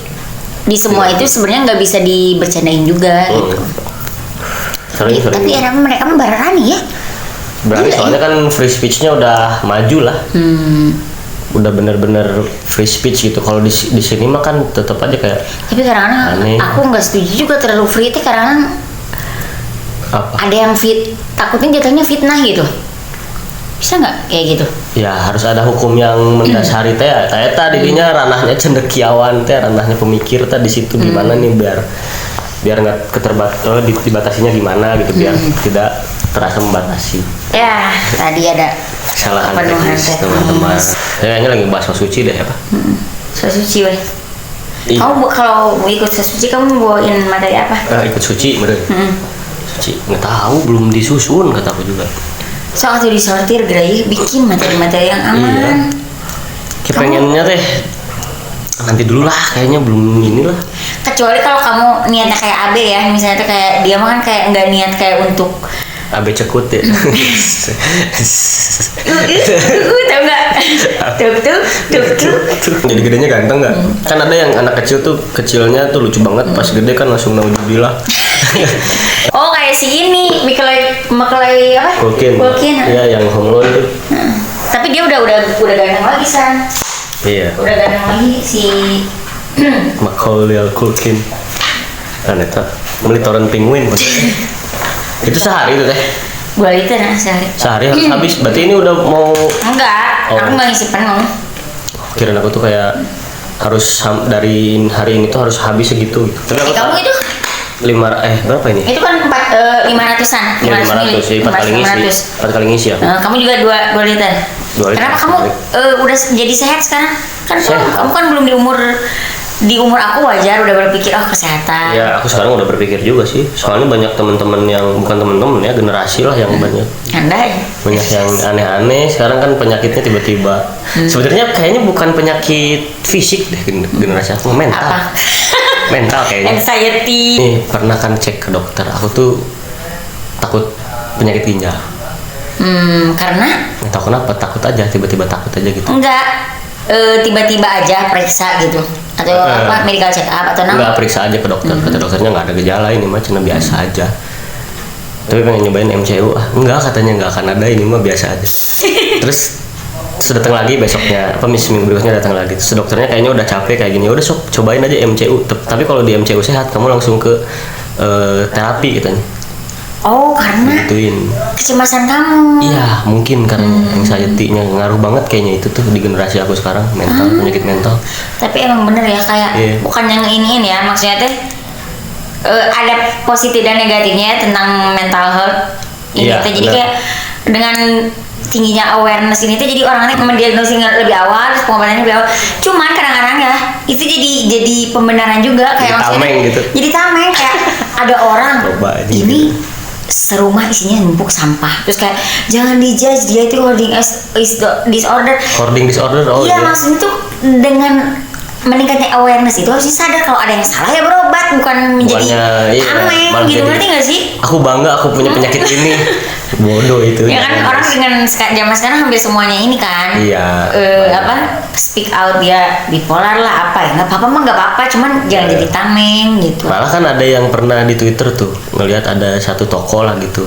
di semua itu sebenarnya nggak bisa dibercandain juga gitu. Sering. Tapi mereka mah berani ya. Berani soalnya kan free speech-nya udah maju lah. Udah bener-bener free speech gitu. Kalau di sini mah kan tetap aja kayak. Tapi kadang-kadang aku nggak setuju juga terlalu free itu, kadang-kadang ada yang takutnya jatuhnya fitnah gitu. Bisa nggak kayak gitu? Ya harus ada hukum yang mendasari teh. Eta dirinya ranahnya cendekiawan teh, ranahnya pemikir teh di situ gimana nih biar nggak dibatasinya gimana gitu, biar tidak terasa membatasi. Ya tadi ada kesalahan teman-teman. Kayaknya lagi bahas suci deh apa? Suci weh. Kamu kalau mau ikut suci kamu bawain materi apa? Ikut suci bener. Suci nggak tahu, belum disusun kata aku juga. Soal tuh disortir gerai bikin materi-materi yang aman. Kepengennya teh nanti dulu lah, kayaknya belum inilah. Kecuali kalau kamu niatnya kayak Abe ya, misalnya tuh kayak dia mah kan kayak nggak niat kayak untuk Abe cekut ya. Tahu nggak? Tuh. Jadi gedenya ganteng nggak? Kan ada yang anak kecil tuh kecilnya tuh lucu banget, pas gede kan langsung nauzubillah. Oh kayak si ini Makelai apa? Culkin. Iya yang Home Alone tuh. Tapi dia udah ganteng lagi San. Iya. Udah ganteng lagi si Macaulay Culkin. Kan itu beli torrent penguin. Itu sehari itu teh. 2 liter sehari. Sehari harus habis. Berarti ini udah mau. Enggak, aku nggak ngisi penuh. Kirain aku tuh kayak harus dari hari ini tuh harus habis segitu gitu. Tapi kamu itu? Berapa ini? Itu kan 500-an. 500 4 kali ngisi ya. Kamu juga 2 liter. 2 liter. Kenapa kamu udah jadi sehat sekarang? Kan kamu kan belum di umur aku wajar udah berpikir kesehatan. Ya aku sekarang udah berpikir juga sih. Soalnya banyak teman-teman yang bukan teman-teman ya, generasi lah yang banyak. Andai. Banyak yang aneh-aneh. Sekarang kan penyakitnya tiba-tiba. Sebenarnya kayaknya bukan penyakit fisik deh generasi aku, mental. Apa? Mental kayaknya. Anxiety. Nih pernah kan cek ke dokter. Aku tuh takut penyakit ginjal. Karena? Nggak tahu kenapa, takut aja, tiba-tiba takut aja gitu. Enggak. Tiba-tiba aja periksa gitu atau medical check up atau enggak, periksa aja ke dokter. Kata dokternya nggak ada gejala, ini mah cuma biasa aja. tapi pengen nyobain MCU. Enggak, katanya enggak akan ada, ini mah biasa aja. Terus datang lagi besoknya, minggu berikutnya datang lagi. Terus dokternya kayaknya udah capek kayak gini, udah sok cobain aja MCU. Tapi kalau di MCU sehat, kamu langsung ke terapi katanya. Oh, karena Gituin. kecemasan kamu. Iya, mungkin karena anxiety-nya ngaruh banget kayaknya itu tuh di generasi aku sekarang, penyakit mental. Tapi emang bener ya, kayak bukan yang iniin ya, maksudnya teh ada positif dan negatifnya ya tentang mental health ini Iya, teh. Jadi bener. kayak dengan tingginya awareness ini tuh jadi orangnya mendiagnosis lebih awal, terus pengobatannya lebih awal. Cuman kadang-kadang ya itu jadi pembenaran juga, kayak Jadi tameng gitu. Jadi tameng kayak ada orang Coba aja ini gitu. serumah isinya numpuk sampah, terus kayak jangan dijudge, dia itu hoarding disorder. Hoarding disorder, oh Iya, iya. maksudnya tuh dengan meningkatnya awareness itu harus sadar kalau ada yang salah ya berobat, bukan menjadi tameng malah gitu, jadi, ngerti gak sih? Aku bangga aku punya penyakit ini. Bodoh itu. Ya kan orang dengan zaman sekarang hampir semuanya ini kan. Iya. Speak out dia bipolar lah apa ya, nggak apa-apa mah nggak apa-apa, cuman jangan jadi tameng gitu. Malah kan ada yang pernah di Twitter tuh ngelihat ada satu toko lah gitu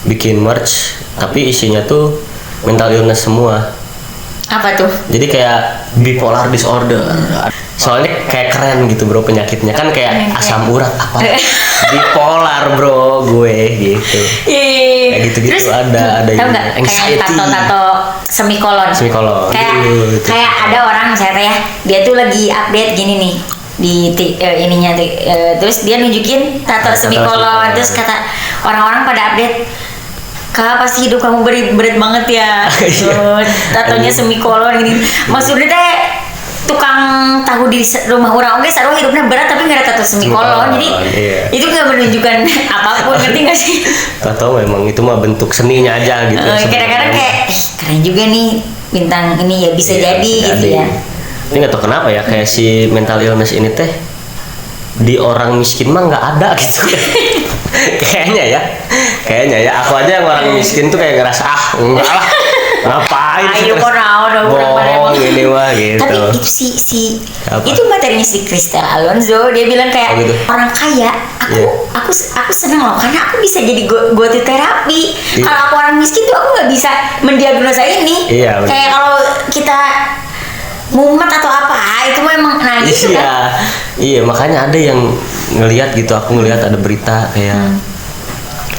bikin merch tapi isinya tuh mental illness semua. Apa tuh? Jadi kayak bipolar disorder. Soalnya kayak keren gitu bro penyakitnya, kan kayak asam urat apa. Bipolar bro gue gitu. Kayak gitu-gitu. Terus, ada tahu nggak kayak anxiety. tato semikolon. Semikolon. Kayak Gitu. kayak ada orang misalnya ya, dia tuh lagi update gini nih di ininya terus dia nunjukin tato semikolon, terus kata orang-orang pada update, Kak, pasti hidup kamu berat banget ya. Tatonya semikolon gini. Maksudnya teh tukang tahu di rumah orang oke, sarua hidupnya berat tapi nggak ada tato semikolon. Jadi iya. itu nggak menunjukkan apapun, ngerti nggak sih? Tato memang itu mah bentuk seninya aja gitu. Kadang-kadang kayak keren juga nih bintang ini ya, bisa Iya, jadi bisa gitu jadi. ya. Ini nggak tahu kenapa ya kayak si mental illness ini teh di orang miskin mah nggak ada gitu. kayaknya ya aku aja yang orang miskin tuh kayak ngerasa enggak lah, ngapain Ayo bohong ini mah gitu. Tapi itu Apa? itu materinya si Crystal Alonzo, dia bilang kayak Oh, gitu. orang kaya aku seneng loh karena aku bisa jadi go to terapi. Iya. Kalau aku orang miskin tuh aku nggak bisa mendiagnosa ini. Iya, bener. Kayak kalau kita mumet atau apa itu memang gitu kan. Iya makanya ada yang ngelihat gitu, aku ngelihat ada berita kayak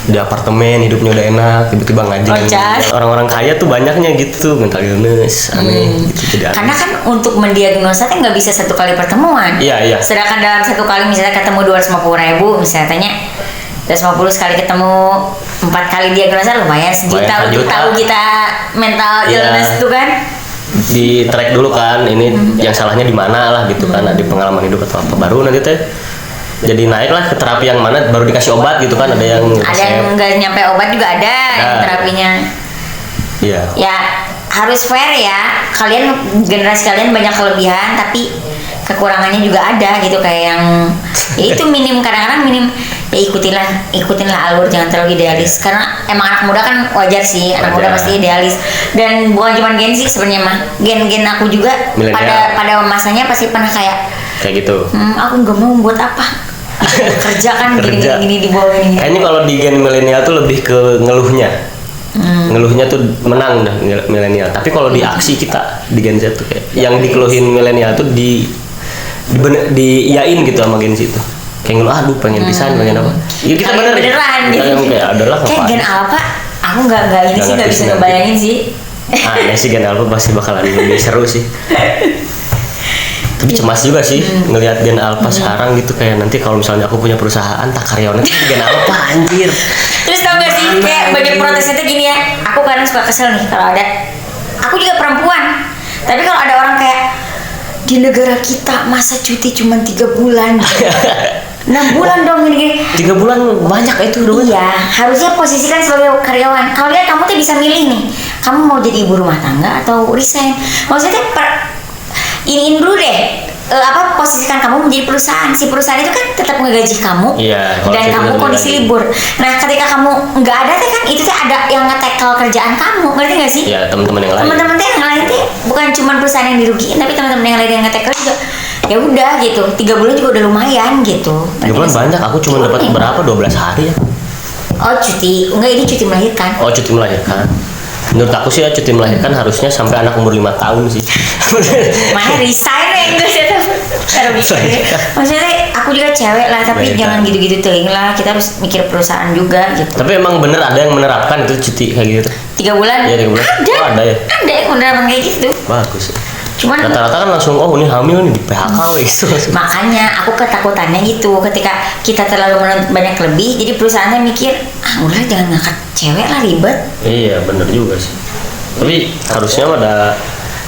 di apartemen hidupnya udah enak tiba-tiba ngajin. Orang-orang kaya tuh banyaknya gitu mental illness aneh gitu. Jadi Karena kan untuk mendiagnosa kan nggak bisa satu kali pertemuan. Iya. Sedangkan dalam satu kali misalnya ketemu 250.000, misalnya tanya 250 sekali ketemu 4 kali diagnosa lumayan sejuta untuk tahu kita mental illness tuh kan. Di track dulu kan ini yang salahnya di mana lah gitu kan, di pengalaman hidup atau apa, baru nanti teh jadi naik lah ke terapi yang mana baru dikasih obat gitu kan. Ada yang nggak nyampe obat juga ada yang terapinya. Iya. Ya harus fair ya, kalian generasi kalian banyak kelebihan tapi kekurangannya juga ada gitu, kayak yang ya itu kadang-kadang ya ikutinlah alur, jangan terlalu idealis karena emang anak muda kan wajar sih, anak muda pasti idealis, dan bukan cuma Gen Z sebenarnya mah, gen aku juga pada masanya pasti pernah kayak gitu. Aku nggak mau buat apa kerja kan gini di bawah ini. Kayaknya kalau di gen milenial tuh lebih ke ngeluhnya. Ngeluhnya tuh menang dah milenial. Tapi kalau di aksi kita di Gen Z tuh kayak yang dikeluhin milenial tuh diiyain gitu sama Gen Z tuh. Kayak ngeluh, aduh pengen desain, pengen apa. Ya kita beneran gitu. Kayak adalah kayak Gen Alpha, aku nggak ini sih, nggak bisa ngebayangin sih. Aneh sih Gen Alpha pasti bakalan lebih seru sih. Tapi cemas juga sih ngelihat Gen Alpha sekarang gitu, kayak nanti kalau misalnya aku punya perusahaan tak karyawannya Gen Alpha anjir. Terus tau gak sih kayak banyak protesnya tuh gini ya, aku kadang suka kesel nih kalau ada, aku juga perempuan, tapi kalau ada orang kayak di negara kita masa cuti cuma 3 bulan 6 bulan dong gini 3 bulan banyak itu dong. Iya, harusnya posisikan sebagai karyawan. Kalau lihat kamu tuh bisa milih nih, kamu mau jadi ibu rumah tangga atau resign. Maksudnya iniin dulu deh, posisikan kamu menjadi perusahaan. Si perusahaan itu kan tetap ngegaji kamu, dan kamu kondisi libur. Nah, ketika kamu nggak ada kan itu tuh ada yang nge-tackle kerjaan kamu, ngerti nggak sih? Iya, teman-teman yang lain. Teman-teman yang lain tuh bukan cuma perusahaan yang dirugiin, tapi teman-teman yang lain yang nge-tackle juga. Ya udah gitu, 3 bulan juga udah lumayan gitu. 3 bulan banyak, aku cuma dapat berapa 12 hari ya. Oh cuti, enggak ini cuti melahirkan. Oh, cuti melahirkan. Menurut aku sih ya cuti melahirkan harusnya sampai anak umur 5 tahun sih. Makanya resign ya Inggris itu. Cara mikir. Maksudnya aku juga cewek lah, tapi Melahirkan. jangan gitu-gitu teuing lah. Kita harus mikir perusahaan juga gitu. Tapi emang bener ada yang menerapkan itu cuti kayak gitu. 3 bulan? Iya, 3 bulan. Ada. Oh, ada ya? Ada yang menerapkan kayak gitu. Bagus. Cuman Rata-rata kan langsung oh ini hamil nih di PHK gitu. makanya aku ketakutannya itu ketika kita terlalu menuntut banyak lebih, jadi perusahaannya mikir udah jangan ngangkat cewek lah ribet. Iya, bener juga sih. Tapi harusnya ada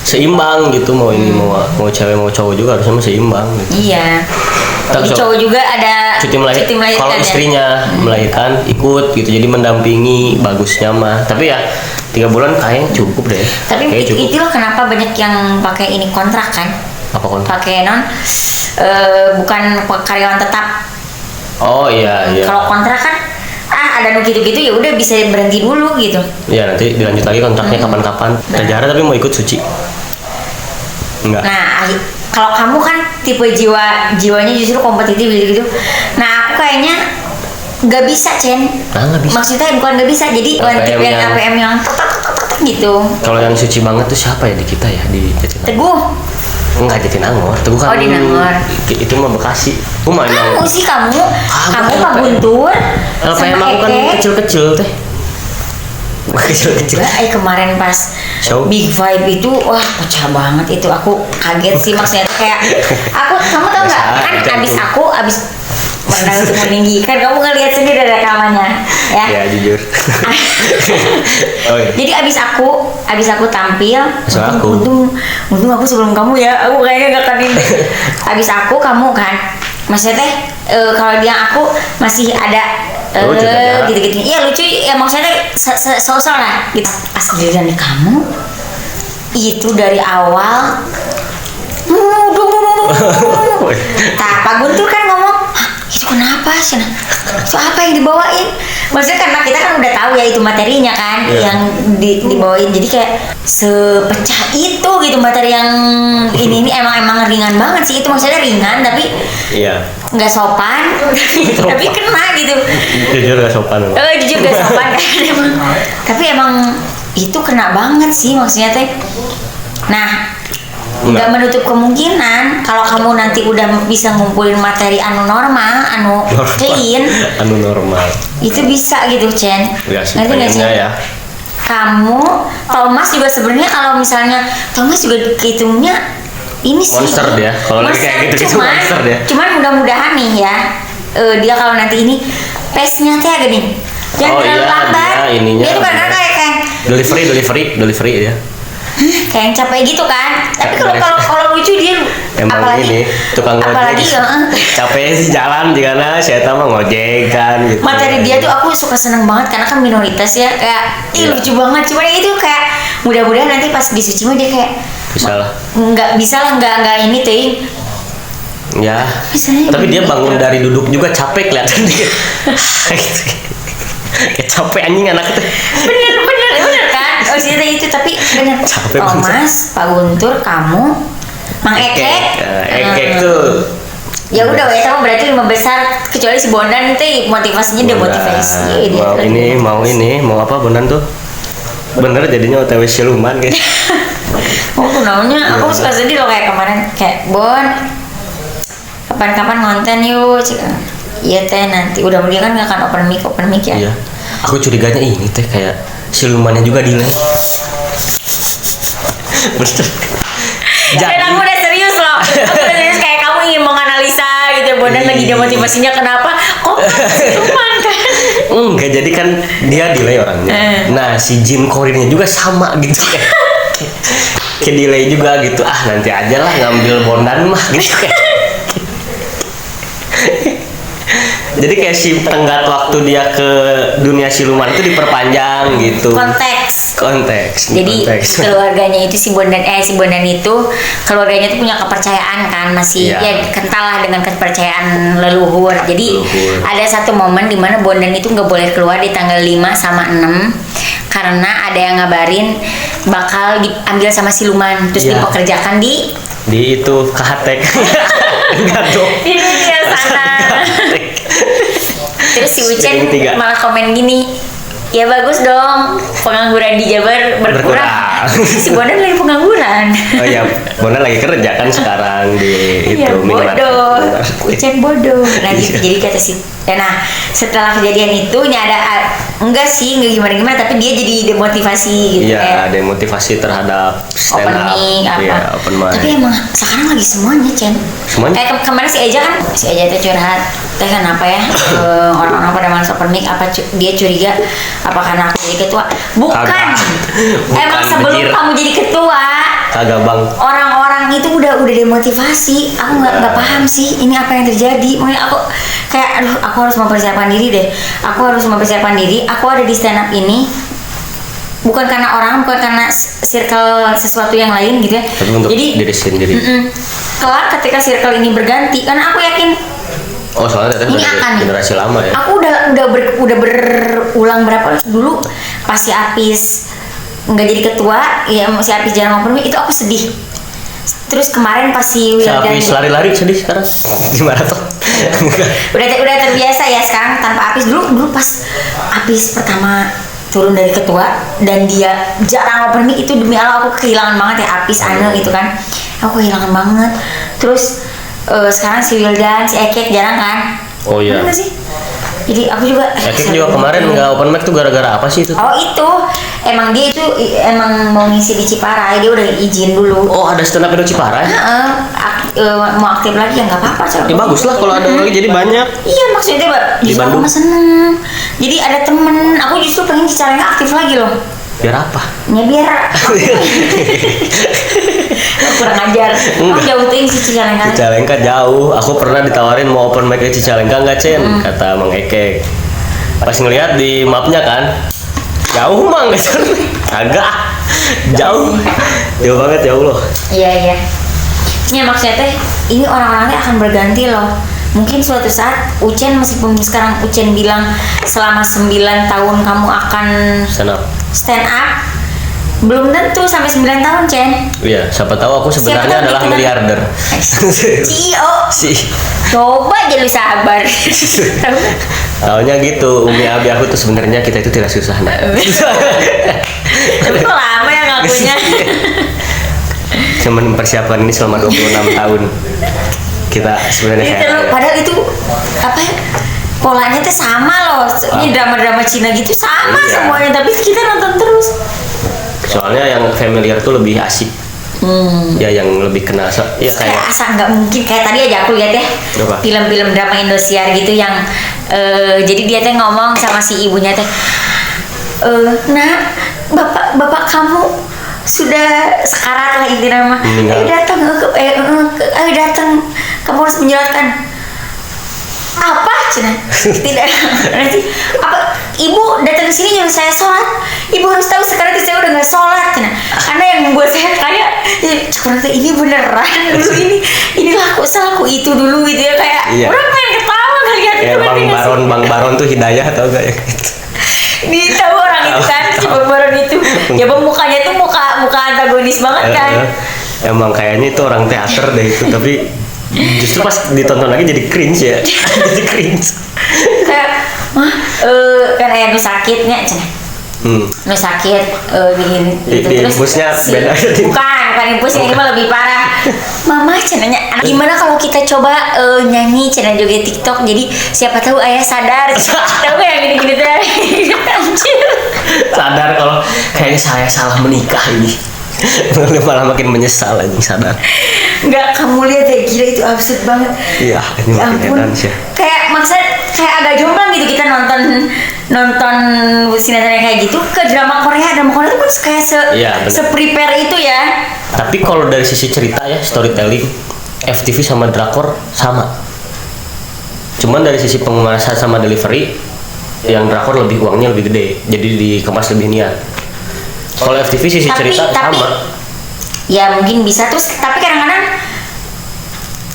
seimbang gitu, mau ini mau cewek mau cowok juga harusnya mah seimbang gitu. Iya. Ntar Jadi so- cowok juga ada Cuti melahirkan. Kalau ya. istrinya melahirkan ikut gitu, jadi mendampingi bagusnya mah. Tapi ya 3 bulan kayaknya cukup deh. Tapi Kayaknya cukup. itulah kenapa banyak yang pakai ini kontrak kan? Apa kontrak? Pakai bukan karyawan tetap. Oh iya iya. Kalau kontrak kan ada gitu-gitu ya udah bisa berhenti dulu gitu. Iya, nanti dilanjut lagi kontraknya kapan-kapan. Jara tapi mau ikut suci. Enggak. Nah, kalau kamu kan tipe jiwanya justru kompetitif gitu. Nah, aku kayaknya nggak bisa, Cen. Ah, nggak bisa. Maksudnya bukan nggak bisa, jadi bukan APM tipe yang yang- APM yang tek, tek, tek, tek, tek gitu. Kalau yang suci banget tuh siapa ya di kita ya di Jatinangor? Teguh, Enggak, Jatinangor. Teguh kan. Oh, di Nangor. Itu mah Bekasi. Aku mah emang kamu sih kamu Pak LPM. Guntur LPM sama aku kan Eke. kecil-kecil teh. Kecil-kecil. Juga, kemarin pas Show. Big Five itu wah pecah banget itu, aku kaget sih maksudnya tuh kayak kamu tahu nggak Biasa, kan jangan abis merenang untuk meninggikan, kamu ngelihat sendiri dari rekamannya ya. Ya jujur. Oh iya. Jadi abis aku tampil, Masuk aku. untung aku sebelum kamu ya, aku kayaknya gak akan ini. Abis kamu kan, maksudnya teh kalau dia aku masih ada Lucu kan, Jara? gitu-gitu. Iya lucu, ya maksudnya sosok lah. Gitu. Pas giliran di kamu, itu dari awal, nah Pak Guntur kan ngomong, "Hah, itu kenapa sih? Itu apa yang dibawain?" Maksudnya karena kita kan udah tahu ya itu materinya kan, Iya. yang dibawain, jadi kayak sepecah itu gitu materi yang ini emang ringan banget sih, itu maksudnya ringan tapi Iya. nggak sopan, tapi kena gitu. Jujur gak sopan emang. Jujur gak sopan kan emang, tapi emang itu kena banget sih maksudnya teh. Nah, nggak menutup kemungkinan kalau kamu nanti udah bisa ngumpulin materi anu normal, anu clean, Anu normal. itu bisa gitu, Chen. Ya sih, Ngerti nggak, pengennya Chen? ya. Kamu, Thomas juga sebenarnya kalau misalnya Thomas juga kehitungnya ini sih. Monster dia. Kalau lagi kayak gitu, monster dia. Cuman mudah-mudahan nih ya, dia kalau nanti ini pace-nya teh agak nih. Jangan Oh terlalu iya, lambat. dia ininya Dia tuh kadang dia. kayak Delivery ya. kayak yang capek gitu kan. Tapi kalau Beres. kalau lucu dia Emang apalagi ini tukang apalagi ngojek. Capek sih jalan juga nah, saya tahu mah ngojek kan gitu. materi dia tuh aku suka seneng banget karena kan minoritas ya, kayak Iya. lucu banget. Cuman ya itu kayak mudah-mudahan nanti pas di Suci mah dia kayak Bisa lah. nggak bisa lah, nggak ini ting. Ya. Misalnya Tapi dia begini. bangun dari duduk juga capek kelihatan dia. Gitu. Kayak capek anjing anak itu. bener kan, maksudnya itu, tapi bener. Capek Thomas, Pak Guntur, kamu, Mang Ekek. Ekek tuh. Ya udah, ya kamu berarti 5 besar, kecuali si Bondan itu motivasinya udah motivasi. Mau mau apa Bondan tuh? Bener jadinya OTW siluman guys. Oh namanya, aku suka sedih loh kayak kemarin, kayak Bon, kapan-kapan ngonten yuk. Iya teh, nanti udah dia kan nggak akan open mic ya. Iya. Aku curiganya ini teh kayak silumannya juga delay. Bener. Dan aku udah serius loh, aku udah serius kayak kamu ingin menganalisa gitu, Bondan lagi demotivasinya kenapa? Kok cuman kan? Enggak, jadi kan dia delay orangnya. Nah, si Jim Corinnya juga sama gitu kayak delay juga gitu. Ah, nanti aja lah ngambil Bondan mah gitu kayak. Jadi kayak si tenggat waktu dia ke dunia siluman itu diperpanjang gitu. Konteks. Jadi konteks. keluarganya itu si Bondan itu keluarganya itu punya kepercayaan kan, masih Iya. ya kental lah dengan kepercayaan leluhur. Jadi Leluhur. ada satu momen di mana Bondan itu nggak boleh keluar di tanggal 5 sama 6 karena ada yang ngabarin bakal diambil sama siluman, terus Iya. dipekerjakan di Di itu Kahatek. Enggak dong. dunia sana. Terus si Ucen Segitiga. malah komen gini, ya bagus dong pengangguran di Jabar berkurang. Si Bondan lagi pengangguran. Oh iya, Bona lagi kerja kan sekarang di itu Iya minimarket. bodoh, Benar. Ucen bodoh. Nah Iya. jadi kata si, nah setelah kejadian itu enggak sih, enggak gimana-gimana, tapi dia jadi demotivasi gitu. Iya, kayak ada motivasi terhadap stand open up. mic apa. Iya, open mic. Tapi emang sekarang lagi semuanya, Cen. Semuanya? Kemarin si Eja kan, si Eja itu curhat, teh kenapa ya orang-orang pada malas open mic, apa dia curiga apa karena aku jadi ketua? Bukan. Kagak. Emang Bukan, sebelum anjir. kamu jadi ketua, Kagak bang. orang-orang itu udah demotivasi. Aku nggak paham sih ini apa yang terjadi. Makanya aku kayak aduh, aku harus mempersiapkan diri deh. Aku harus mempersiapkan diri. Aku ada di stand up ini bukan karena orang, bukan karena circle sesuatu yang lain gitu ya. Tapi untuk Jadi diri sendiri. kelak ketika circle ini berganti, karena aku yakin Oh soalnya teteh ini dari akan generasi lama ya. aku udah berulang berapa dulu pas si Apis nggak jadi ketua, ya si Apis jarang open mic, itu aku sedih. Terus kemarin pas si Wildan Habis lari-lari sedih sekarang di maraton. udah terbiasa ya sekarang tanpa Apis. Dulu pas Apis pertama turun dari ketua dan dia jarang open mic, itu demi Allah aku kehilangan banget ya Apis Ane gitu kan, aku kehilangan banget. Terus sekarang si Wildan, si Ekek jarang kan. Oh iya. Bener nggak sih? Jadi aku juga Ekik juga kemarin nggak open mic tuh gara-gara apa sih itu? Oh itu emang dia itu emang mau ngisi di Ciparai, dia udah izin dulu. Oh ada stand up Indo Ciparai? Mau aktif lagi ya nggak apa-apa. Ya bagus lah kalau ada lagi jadi banyak. Iya maksudnya Di justru aku Bandung? mah seneng. Jadi ada temen, aku justru pengen Cicalengka aktif lagi loh. Biar apa? Ya biar aku kurang ajar. Aku jauh tuh si Cicalengka. Cicalengka jauh. Aku pernah ditawarin mau open mic ke Cicalengka nggak Cen? Kata Mang Ekek. Pas ngeliat di mapnya kan, jauh Mang nggak Cen? Agak jauh, jauh banget ya Allah. Iya iya. Ya maksudnya teh ini orang-orangnya akan berganti loh. Mungkin suatu saat Ucen, meskipun sekarang Ucen bilang selama 9 tahun kamu akan Stand up. stand up, belum tentu sampai 9 tahun, Cen. Iya, siapa tahu aku Siapa sebenarnya tahu adalah gitu kan. miliarder. CEO. Si, Coba aja lu sabar. taunya gitu. Umi abi aku tuh sebenarnya kita itu tidak susah nah. Tapi kok lama ya ngakunya? Cuman mempersiapkan ini selama 26 tahun. Kita sebenarnya Itu kayak loh, padahal itu apa ya? Polanya tuh sama loh. Ini drama-drama Cina gitu sama Iya. semuanya, tapi kita nonton terus. soalnya yang familiar tuh lebih asik. Ya yang lebih kena ya Kayak kayak asa nggak mungkin, kayak tadi aja aku lihat ya Apa? film-film drama Indosiar gitu yang jadi dia teh ngomong sama si ibunya teh, nah bapak kamu sudah sekarat lah intinya mah, Meninggal. ayo datang, kamu harus menjelaskan apa cina tidak nanti apa ibu datang ke sini nyuruh saya sholat, ibu harus tahu sekarang itu saya udah nggak sholat cina, karena yang membuat saya kayak ternyata ini beneran dulu ini laku salah aku itu dulu gitu ya, kayak Iya. orang pengen ketawa ngeliat ya itu ngerti nggak sih? Bang Baron tuh hidayah tau gak ya gitu. Dia tahu orang itu kan si Bang Baron itu ya bang, mukanya tuh muka antagonis banget kan. Emang kayaknya itu orang teater deh itu, tapi justru pas ditonton lagi jadi cringe ya. Jadi cringe. Kayak kan ayah nu sakitnya cina, nu sakit begini gitu. Di infusnya beda. bukan infusnya, ini mah lebih parah. Mama cenanya anak gimana kalau kita coba nyanyi cina joget TikTok, jadi siapa tahu ayah sadar. Tahu gak yang gini-gini tuh anjir. Sadar kalau kayaknya saya salah menikah ini. Malah makin menyesal aja sadar. Nggak, kamu lihat ya, gila itu absurd banget. Iya, ini Ya makin ampun. edan sih. Kayak maksudnya kayak agak jomplang gitu kita nonton sinetron yang kayak gitu ke drama Korea tuh kan kayak Iya, bener. se-prepare itu ya. Tapi kalau dari sisi cerita ya, storytelling, FTV sama drakor sama. Cuman dari sisi pengemasan sama delivery, yang drakor lebih uangnya lebih gede, jadi dikemas lebih niat. Kalau FTV sisi cerita sama. Ya mungkin bisa, terus tapi kadang-kadang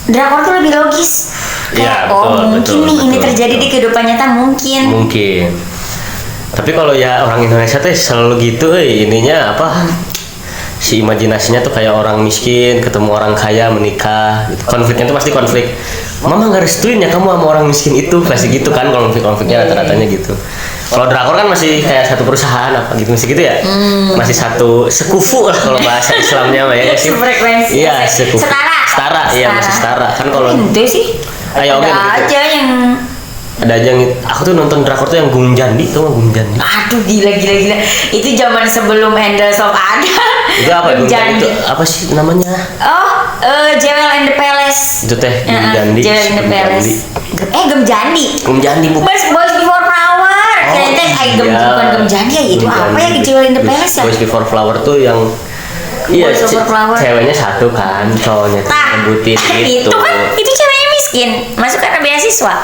drakor tuh lebih logis. Iya, Kayak, oh betul, mungkin betul, nih ini betul, terjadi betul. di kehidupan nyata mungkin. Mungkin. Tapi kalau ya orang Indonesia tuh selalu gitu, ininya apa? Si imajinasinya tuh kayak orang miskin ketemu orang kaya menikah. Gitu. Konfliknya tuh pasti konflik mama nggak restuin ya kamu sama orang miskin itu, pasti gitu kan konfliknya rata-ratanya gitu. Kalau drakor kan masih kayak satu perusahaan apa gitu, masih gitu ya, masih satu sekufu lah kalau bahasa Islamnya ya sih. Frekuensi. Iya, sekufu. Setara, iya masih setara kan kalau. Itu sih. Ayo, ada gitu. aja yang Ada aja yang aku tuh nonton drakor tuh yang Gung Jandi, tuh Gung Jandi. aduh gila. Itu zaman sebelum Handle Shop ada. Itu apa Gung Gung Jandi? Jandi. Itu apa sih namanya? Oh, Jewel and the Palace. Itu teh Gung Jandi. Jewel and the Gung Palace. Jandi. Gem Jandi. Gung Jandi bu. Boys Before Flower. Kayaknya bukan Gem Jandi ya, itu Gung apa ya Jandi. Jewel and the Palace ya? Boys Before Flower tuh yang iya, Boys Before Flower. ceweknya satu kan, cowoknya tuh nyebutin gitu. Itu kan, itu ceweknya miskin, masuk karena beasiswa.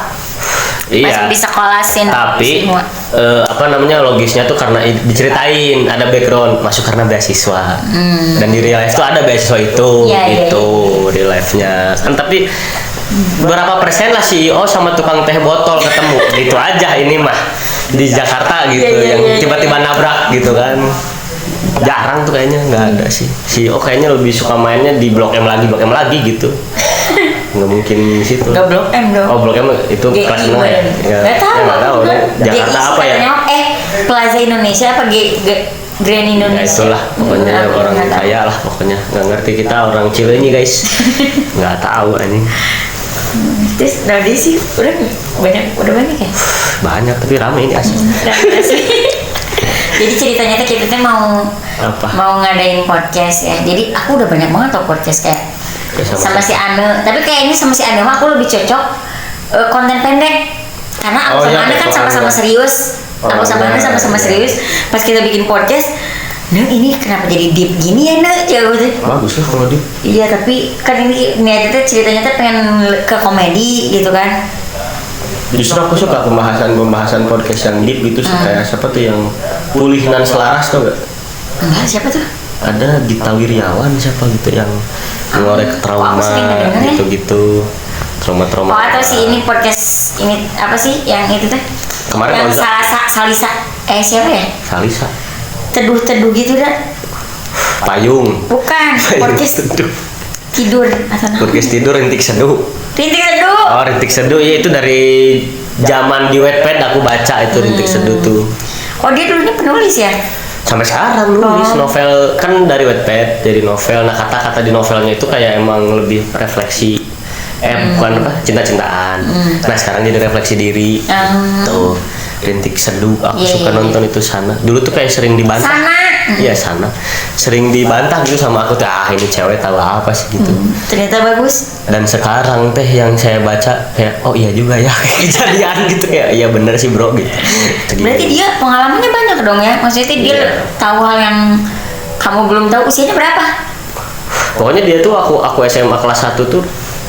Iya. Masuk di sekolah Tapi semua. apa namanya logisnya tuh karena diceritain ada background masuk karena beasiswa. Dan di real life tuh ada beasiswa itu Iya, gitu real life-nya. Kan tapi berapa persen lah CEO sama tukang teh botol ketemu gitu aja ini mah di Jakarta gitu yang tiba-tiba nabrak gitu kan. Jarang tuh kayaknya, nggak ada sih. CEO kayaknya lebih suka mainnya di Blok M lagi gitu. Nggak mungkin di situ. Nggak Blok M dong. Oh Blok M itu kelas menengah ya? Nggak tahu. Nggak tahu. Jakarta GI apa ya? katanya, Plaza Indonesia apa Grand Ya Indonesia? itulah pokoknya Aku orang nggak tahu. kaya lah pokoknya. Nggak ngerti kita orang Cileunyi guys. Nggak tahu anjing. Terus tadi sih udah banyak ya. Banyak tapi rame ini asli. Jadi ceritanya tuh kita tuh Apa? mau ngadain podcast ya. Jadi aku udah banyak banget tau podcast kayak Ya, sama si Ane. Tapi kayaknya sama si Ane mah aku lebih cocok konten pendek. Karena aku Oh, sama iya, Ane kan kalau sama-sama Ane. serius. Aku Oh, sama Ane iya, sama-sama iya. serius. Pas kita bikin podcast, nah ini kenapa jadi deep gini ya Nek? Jauh tuh. Bagus lah kalau di. Iya tapi kan ini niatnya tuh ceritanya tuh pengen ke komedi gitu kan. Justru aku suka pembahasan podcast yang deep gitu sih kayak siapa tuh yang pulih dan selaras tuh gak? Enggak, siapa tuh? Ada Gita Wirjawan siapa gitu yang ngorek trauma aku sering ngedenger ya. gitu-gitu trauma-trauma. Oh atau si ini podcast ini apa sih yang itu teh? Kemarin yang Salisa siapa ya? Salisa Teduh gitu dah. Payung. Bukan podcast Teduh. tidur atau apa? Podcast tidur rintik seduh. Rintik Teduh. Oh rintik seduh ya itu dari zaman di Wattpad aku baca itu rintik seduh tuh. Oh dia dulunya penulis ya? Sampai sekarang nulis novel kan dari Wattpad jadi novel. Nah kata-kata di novelnya itu kayak emang lebih refleksi bukan apa cinta-cintaan. Nah sekarang jadi refleksi diri tuh rintik seduh aku Iya, suka iya, nonton itu sana dulu tuh kayak sering dibantah. Sana. Iya sana sering dibantah gitu sama aku tuh ini cewek tahu apa sih gitu. Ternyata bagus. Dan sekarang teh yang saya baca kayak oh iya juga ya kejadian gitu kayak iya bener sih bro gitu. Berarti dia pengalamannya banyak dong ya? Maksudnya dia Iya. tahu hal yang kamu belum tahu. Usianya berapa? Pokoknya dia tuh aku SMA kelas 1 tuh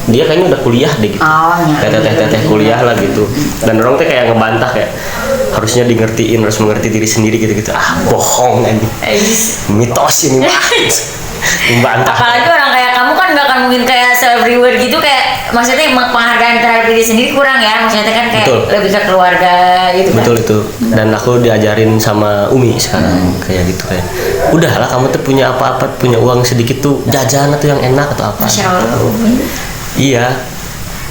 dia kayaknya udah kuliah deh gitu. Oh, ya. Teteh kuliah lah gitu. Dan orang tuh kayak ngebantah kayak harusnya harus mengerti diri sendiri gitu-gitu. Bohong anjing. Mitos ini mah. Membantah. Apalagi orang kayak kamu kan gak akan mungkin kayak self-reward gitu kayak maksudnya penghargaan terhadap diri sendiri kurang ya. Maksudnya kan kayak Betul. lebih ke keluarga gitu kan. Betul itu. Dan aku diajarin sama Umi sekarang kayak gitu kayak udahlah kamu tuh punya apa-apa punya uang sedikit tuh jajan atau yang enak atau apa. Masya Allah. Iya.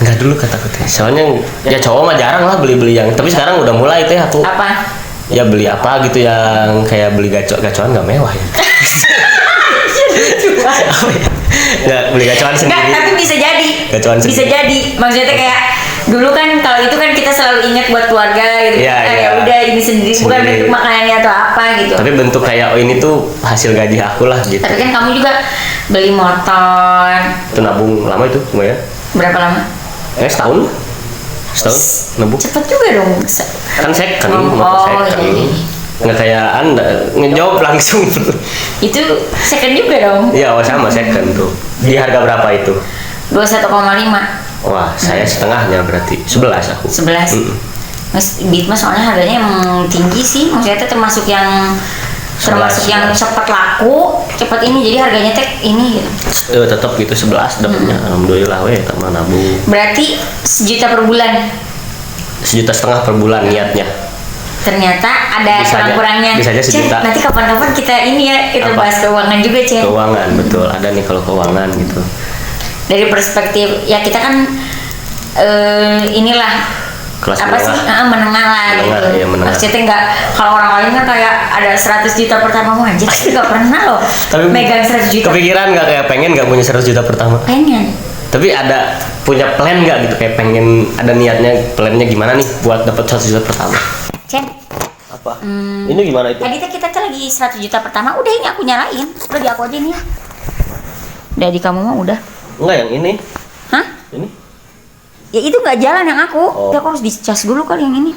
Enggak dulu kataku teh. Soalnya ya cowok mah jarang lah beli-beli yang. Tapi sekarang udah mulai teh aku. Apa? Ya beli apa gitu yang kayak beli gacoan nggak mewah ya. Apa ya? Nggak beli gacoan Enggak, sendiri. tapi bisa jadi. Gacoan Bisa sendiri. jadi. Maksudnya kayak dulu kan kalau itu kan kita selalu ingat buat keluarga gitu. Iya, Kayak iya. udah ini sendiri, bukan Sendiri. bentuk makanannya atau apa gitu. Tapi bentuk kayak oh ini tuh hasil gaji aku lah gitu. Tapi kan kamu juga beli motor. Itu nabung lama itu lumayan. Berapa lama? Setahun. Setahun nabung. Cepet juga dong. Kan second, Oh, motor second. iya. Nggak kayak anda ngejawab langsung. Itu second juga dong. Iya, oh sama second tuh. Di harga berapa itu? 21,5. Wah, saya setengahnya berarti 11 aku. 11. Mas Beat mas soalnya harganya emang tinggi sih. Maksudnya itu termasuk yang 11. cepat laku, cepat ini jadi harganya teh ini gitu. Tetap gitu 11 dapatnya. Alhamdulillah weh tambah nabung. Berarti 1 juta per bulan. 1,5 juta per bulan niatnya. Ternyata ada Bisa aja- kurang-kurangnya. bisa aja 1 Cek, juta. nanti kapan-kapan kita ini ya kita Apa? bahas keuangan juga Cek. Keuangan betul ada nih kalau keuangan gitu. Dari perspektif ya kita kan inilah Kelas apa sih menengah. menengah lah Menengah, gitu. iya, menengah. Maksudnya nggak, kalau orang lain kan kayak ada 100 juta pertama mau aja, tapi nggak pernah loh Tapi megang 100 juta. kepikiran nggak kayak pengen nggak punya 100 juta pertama? Pengen. Tapi ada punya plan nggak gitu, kayak pengen ada niatnya, plannya gimana nih buat dapat 100 juta pertama? Cen, Apa? Ini gimana itu? tadi kita lagi 100 juta pertama, udah ini aku nyalain, udah di aku aja nih ya. Udah di kamu mah udah. Enggak yang ini. Hah? Ini. Ya itu nggak jalan yang aku. Oh. Ya, aku harus dicas dulu kali yang ini.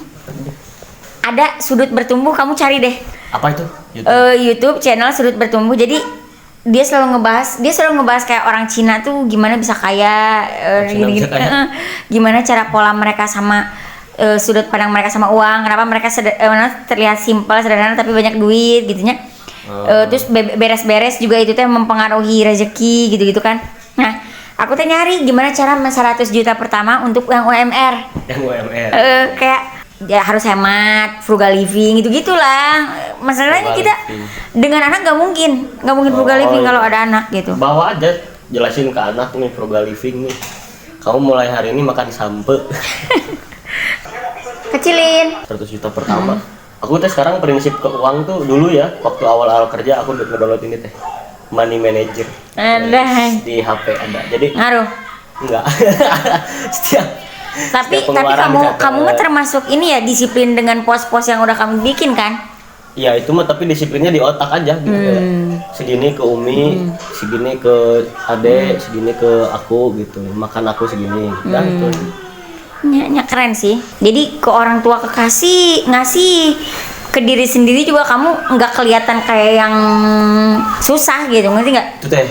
Ada sudut bertumbuh, kamu cari deh. Apa itu? YouTube channel sudut bertumbuh. Jadi dia selalu ngebahas kayak orang Cina tuh gimana bisa kaya, Cina bisa kaya. gimana cara pola mereka sama sudut pandang mereka sama uang. Kenapa mereka terlihat simpel sederhana tapi banyak duit gitunya. Terus beres-beres juga itu teh mempengaruhi rezeki gitu-gitu kan. Nah, aku teh nyari gimana cara 100 juta pertama untuk yang UMR. Yang UMR. Kayak ya harus hemat, frugal living gitu gitulah. Masalahnya Frugal kita living. dengan anak nggak mungkin frugal Oh, living iya. kalau ada anak gitu. Bawa aja, jelasin ke anak nih frugal living nih. Kamu mulai hari ini makan sampe. Kecilin. 100 juta pertama. Aku teh sekarang prinsip ke uang tuh dulu ya, waktu awal-awal kerja aku udah ngedownload ini teh. Money Manager. Ada Di HP ada. Jadi ngaruh. enggak. Setiap Tapi pengeluaran kamu dicatat. kamu mah termasuk ini ya, disiplin dengan pos-pos yang udah kamu bikin kan? Ya itu mah, tapi disiplinnya di otak aja gitu kayak segini ke Umi, segini ke Ade, segini ke aku gitu. Makan aku segini. Ya itu. Ya, keren sih. Jadi ke orang tua kekasih ngasih, ke diri sendiri juga kamu nggak kelihatan kayak yang susah gitu, ngerti nggak? Itu teh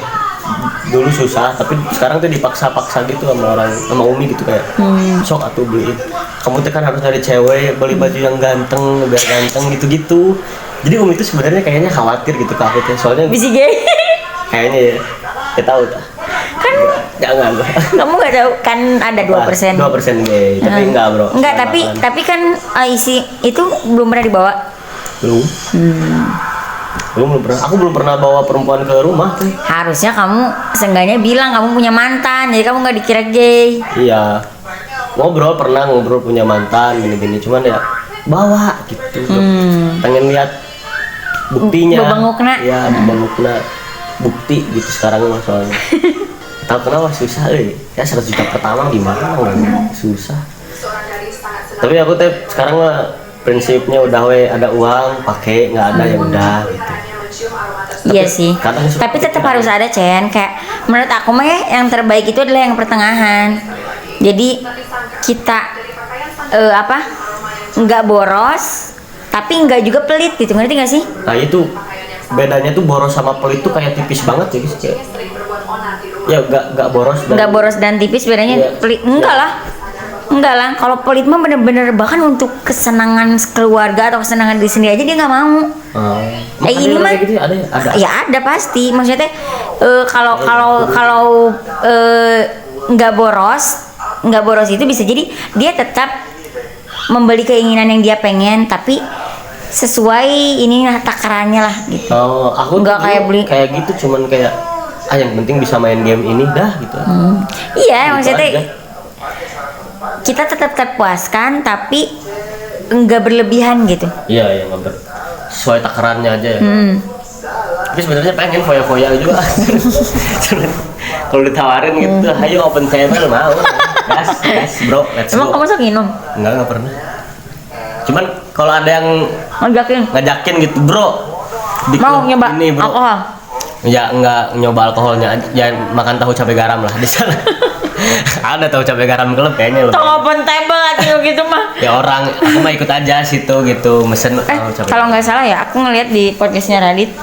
dulu susah, tapi sekarang tuh dipaksa-paksa gitu sama orang, sama Umi gitu kayak sok atuh beliin. Kamu tuh kan harus nyari cewek, beli baju yang ganteng, biar ganteng gitu-gitu. Jadi Umi tuh sebenarnya kayaknya khawatir gitu ke aku teh, soalnya Bisa gay. kayaknya ya, kita tahu tak? Kan Jangan. kamu nggak tahu kan ada 2%. 2% gay, tapi enggak bro. Enggak, tapi kan isi itu belum pernah dibawa. Belum. Belum pernah. Aku belum pernah bawa perempuan ke rumah tuh. Harusnya kamu seenggaknya bilang kamu punya mantan, jadi kamu nggak dikira gay. Iya. Pernah ngobrol punya mantan gini-gini, cuman ya bawa gitu. Pengen lihat buktinya. Bebengukna. Iya, bebengukna. Bukti gitu sekarang mah soalnya. Tahu kenapa susah ya 100 juta pertama gimana susah. Tapi aku teh sekarang mah prinsipnya udah ada uang pakai, nggak ada ya udah gitu. Iya sih. kadang suka Tapi tetap kepikiran. harus ada, Cen. Kayak menurut aku mah ya, yang terbaik itu adalah yang pertengahan. Jadi kita nggak boros, tapi nggak juga pelit gitu, ngerti nggak sih? Nah itu bedanya tuh boros sama pelit tuh kayak tipis banget ya guys. Ya nggak boros dan Nggak boros dan tipis bedanya Iya. pelit. Enggak lah. Kalau pelit mah bener-bener bahkan untuk kesenangan keluarga atau kesenangan diri sendiri aja dia nggak mau. Makanya ini orang mah kayak gitu ada ya? Ada. Ya ada pasti. Maksudnya kalau nggak boros itu bisa jadi dia tetap membeli keinginan yang dia pengen, tapi sesuai ini takarannya lah gitu. Aku Nggak tuh kayak dulu beli. kayak gitu, cuman kayak yang penting bisa main game ini dah gitu. Iya, Gitu maksudnya aja. kita tetap terpuaskan tapi nggak berlebihan gitu. Iya nggak sesuai takarannya aja ya. Tapi sebenarnya pengen foya-foya juga. Cuman kalau ditawarin gitu, ayo open table mau. Gas bro, let's Emang go. kamu sok minum? Enggak pernah. Cuman kalau ada yang ngajakin gitu bro, Mau nyoba ini bro. alkohol? Ya enggak nyoba alkoholnya aja, jangan makan tahu cabai garam lah di sana. Ada tahu cabai garam klub kayaknya lebih. Tong open table atau gitu mah. Ya orang, aku mah ikut aja situ gitu, mesen tahu cabai. Kalau nggak salah ya, aku ngeliat di podcastnya Radit,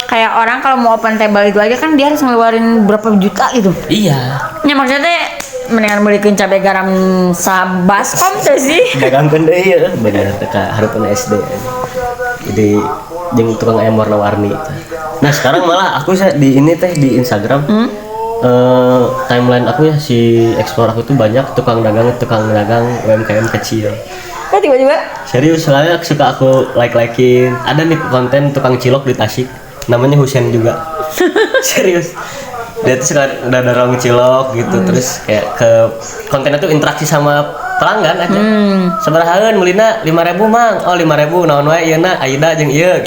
kayak orang kalau mau open table itu aja kan dia harus ngeluarin berapa juta gitu. Iya. Ya maksudnya mendingan belikin cabai garam sabaskom tuh sih. Dagangkeun deui ya, bener teka hareupeun SD. Jadi jeung tukang ayam warna-warni. Nah, sekarang malah aku di ini teh di Instagram. Timeline aku ya si explore aku tuh banyak tukang dagang UMKM kecil. Kok tiba-tiba? Serius, soalnya suka aku like-likein. Ada nih konten tukang cilok di Tasik, namanya Husen juga. Serius. Dia tuh suka udah dorong cilok gitu, terus kayak ke kontennya tuh interaksi sama pelanggan aja. Sabarahaeun meulina 5.000 mang. Oh 5.000 naon wae ieu na Aida jeung ieu.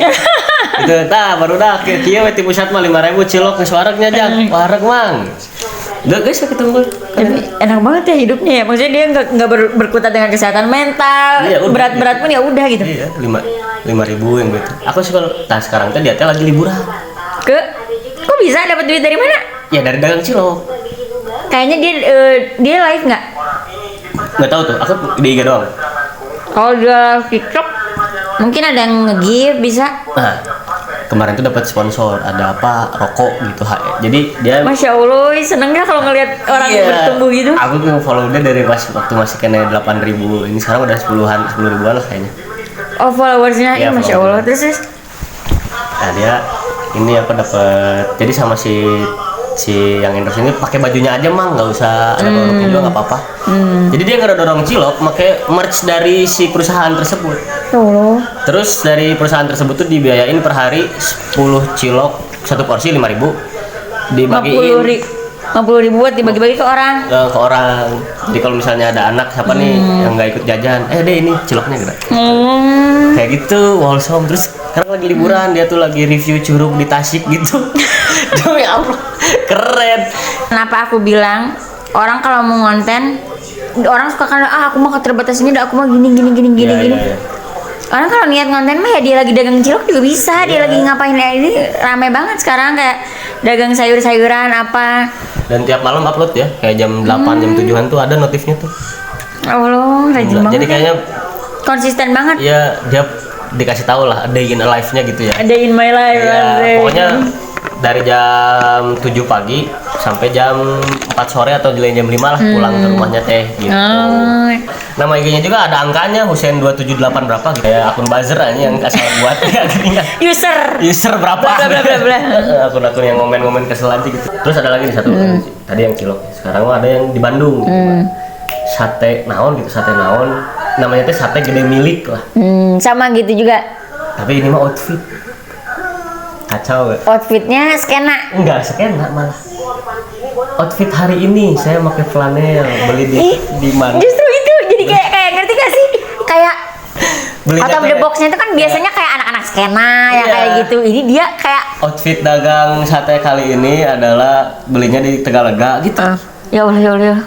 Itu tah barudak kieu we ti pusat mah 5.000 cilok geus waregnya jang. Wareg mang. Udah guys kita ngobrol. Tapi enak banget ya hidupnya ya. Maksudnya dia nggak berkutat dengan kesehatan mental. Iya, udah. Berat-berat pun ya udah gitu. Iya, 5.000 yang gitu. Aku sih kalau sekarang tuh dia teh lagi liburan. Kok bisa dapat duit dari mana? Ya dari dagang cilok. Kayaknya dia live nggak? Nggak tahu tuh, aku di IG doang. Kalau dia TikTok mungkin ada yang nge-give bisa. Nah, kemarin tuh dapat sponsor, ada apa rokok gitu. Jadi dia Masya Allah, seneng gak kalau ngelihat orang bertumbuh gitu? Aku tuh follow dia dari pas waktu masih kena 8.000. Ini sekarang udah 10 ribuan lah kayaknya. Oh followersnya, Iya, Masya Allah. Terus Nah dia ini apa dapat. Jadi sama si yang endorse ini pakai bajunya aja mang, nggak usah ada produknya juga nggak apa-apa. Jadi dia nggak dorong cilok, pakai merch dari si perusahaan tersebut. Ya Allah. Terus dari perusahaan tersebut tuh dibiayain per hari 10 cilok, satu porsi 5.000, dibagiin 50.000 buat dibagi-bagi ke orang. ke orang. Jadi kalau misalnya ada anak siapa nih yang nggak ikut jajan, deh ini ciloknya gitu. Kayak gitu, wholesome. Terus sekarang lagi liburan, dia tuh lagi review curug di Tasik gitu. Demi Allah, keren. Kenapa aku bilang orang kalau mau konten, orang suka kan aku mau keterbatasan ini, aku mau gini. Iya. Orang kalau niat konten mah ya dia lagi dagang cilok juga bisa, dia lagi ngapain ya, ini rame banget sekarang kayak dagang sayur-sayuran apa. Dan tiap malam upload ya, kayak jam 8, jam 7-an tuh ada notifnya tuh. Allah, rajin Gila. banget. Jadi kayaknya konsisten banget. ya dia dikasih tahu lah day in a life-nya gitu ya. A day in my life. Ya, asik. pokoknya dari jam 7 pagi sampai jam 4 sore atau jam 5 lah pulang ke rumahnya teh gitu. Oh. Nama IG-nya juga ada angkanya Husein 278 berapa gitu. Kayak akun buzzer aja yang asal buat ya gini. User berapa? Bla, bla, bla, bla. Akun-akun yang ngomen-ngomen kesel aja gitu. Terus ada lagi nih satu tadi yang cilok. Sekarang mah ada yang di Bandung. Sate naon gitu, sate naon. Namanya teh sate gede milik lah. Sama gitu juga. Tapi ini mah outfit. Kacau gak? Outfitnya skena. Enggak, skena malah. Outfit hari ini saya pakai flanel, beli di mana? Justru itu jadi kayak ngerti gak sih? Kayak Belinya out of the kayak- box-nya itu kan biasanya kayak anak-anak skena yang Iya. kayak gitu. Ini dia kayak Outfit dagang sate kali ini adalah belinya di Tegalega gitu. ya Allah ya Allah.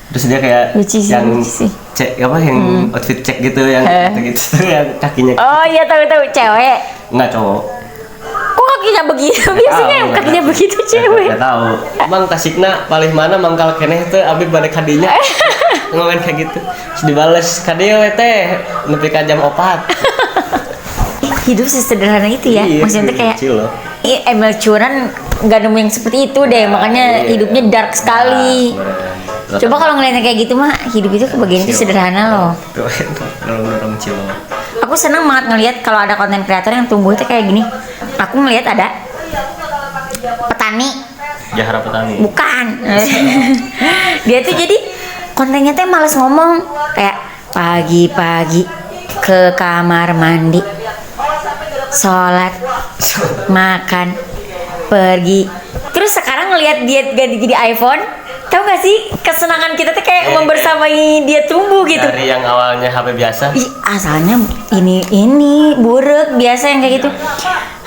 Terus dia kayak Lucu sih, yang lucu sih. cek apa yang outfit cek gitu yang gitu tuh yang kakinya Oh iya tahu cewek. enggak cowok. Kok kakinya begitu? Biasanya yang Tahu, kakinya nggak begitu tahu. cewek. Nggak tahu. Bang Tasikna paling mana mangkal keneh teh abi balik kadinya. Ngomen kayak gitu. Terus dibales kadieu we teh nepi ka jam 4. Hidup sesederhana itu ya. Iya, Maksudnya kayak kecil loh. Emil Curan nggak nemu yang seperti itu deh, makanya Iya. hidupnya dark sekali. Coba kalau ngeliatnya kayak gitu mah, hidup itu kebagian itu sederhana loh. Tuh, dorong cilok. Aku seneng banget ngelihat kalau ada konten kreator yang tumbuh itu kayak gini. Aku ngelihat ada petani, Jahara petani. bukan. Dia tuh jadi kontennya tuh males ngomong, kayak pagi-pagi ke kamar mandi, sholat, makan, pergi. Terus sekarang ngelihat dia ganti jadi iPhone, tahu gak sih kesenangan kita tuh kayak membersamai dia tumbuh gitu. Dari yang awalnya HP biasa. Ih, asalnya ini buruk biasa yang kayak gitu.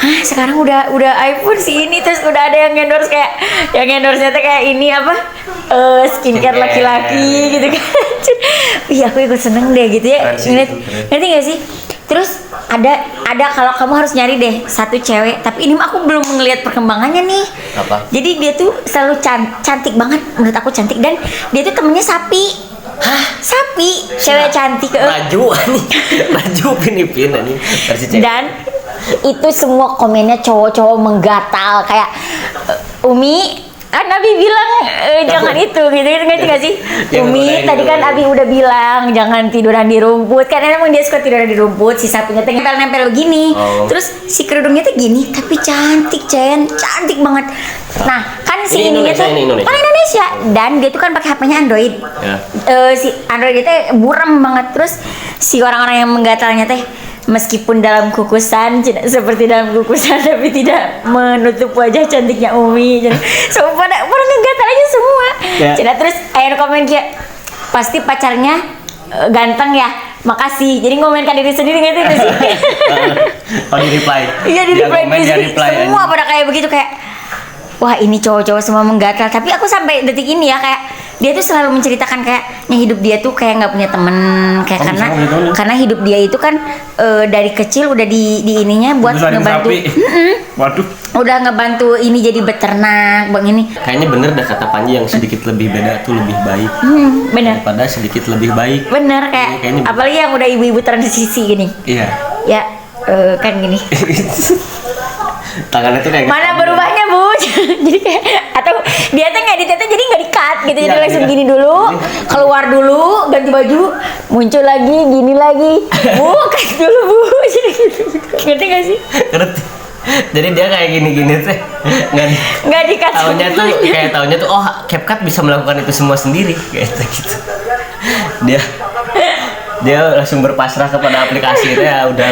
Hah, sekarang udah iPhone sih ini, terus udah ada yang endorse kayak yang endorse-nya tuh kayak ini apa? Skincare laki-laki gitu kan. Iya, aku ikut seneng deh gitu ya. Keren sih, Ngeliat, keren. ngerti gak sih? Terus ada kalau kamu harus nyari deh satu cewek, tapi ini mah aku belum ngelihat perkembangannya nih. Apa? Jadi dia tuh selalu cantik banget, menurut aku cantik, dan dia tuh temennya sapi. Hah? Sapi, cewek cantik. Laju nih. Laju Pinipin nih versi cewek. Dan itu semua komennya cowok-cowok menggatal kayak Umi kan Abi bilang jangan itu gitu ngerti gak sih? Yang Umi udah tadi ini kan udah. Abi udah bilang jangan tiduran di rumput, karena emang dia suka tiduran di rumput, si sapinya tuh nempel-nempel begini. Oh. Terus si kerudungnya tuh gini tapi cantik cantik banget. Nah kan si Ini ininya Indonesia, tuh ini Indonesia. kan Indonesia, dan dia tuh kan pakai HP-nya Android. Ya. Si Android itu buram banget. Terus si orang-orang yang menggatalnya teh meskipun dalam kukusan seperti dalam kukusan tapi tidak menutup wajah cantiknya Umi. So pada ngegatal aja semua. Ya. Terus akhir komen kayak pasti pacarnya ganteng ya. Makasih. Jadi ngomenkan diri sendiri gitu sih. Oh, di reply. Iya, di reply. Semua anjing. pada kayak begitu kayak wah, ini cowok-cowok semua menggatal. Tapi aku sampai detik ini ya kayak dia tuh selalu menceritakan kayaknya hidup dia tuh kayak nggak punya temen kayak karena hidup dia itu kan dari kecil udah di ininya buat ngebantu. Waduh. Udah ngebantu ini jadi beternak bang ini. Kayaknya bener dah kata Panji, yang sedikit lebih beda tuh lebih baik. Bener. Daripada sedikit lebih baik. Bener kayak Kayaknya apalagi yang udah ibu-ibu transisi gini. Iya. Ya kan gini. Tangannya tuh kayak Mana berubahnya bu? Jadi kayak atau dia tuh ngeditnya tuh jadi nggak di-cut gitu, jadi Iya, langsung iya. gini dulu, keluar dulu, ganti baju, muncul lagi, gini lagi, bu cut dulu bu, jadi gitu. Ngerti nggak sih? ngerti. Jadi dia kayak gini-gini teh Nggak di-cut. Taunya tuh oh CapCut bisa melakukan itu semua sendiri kayak gitu. Dia langsung berpasrah kepada aplikasi itu, ya udah.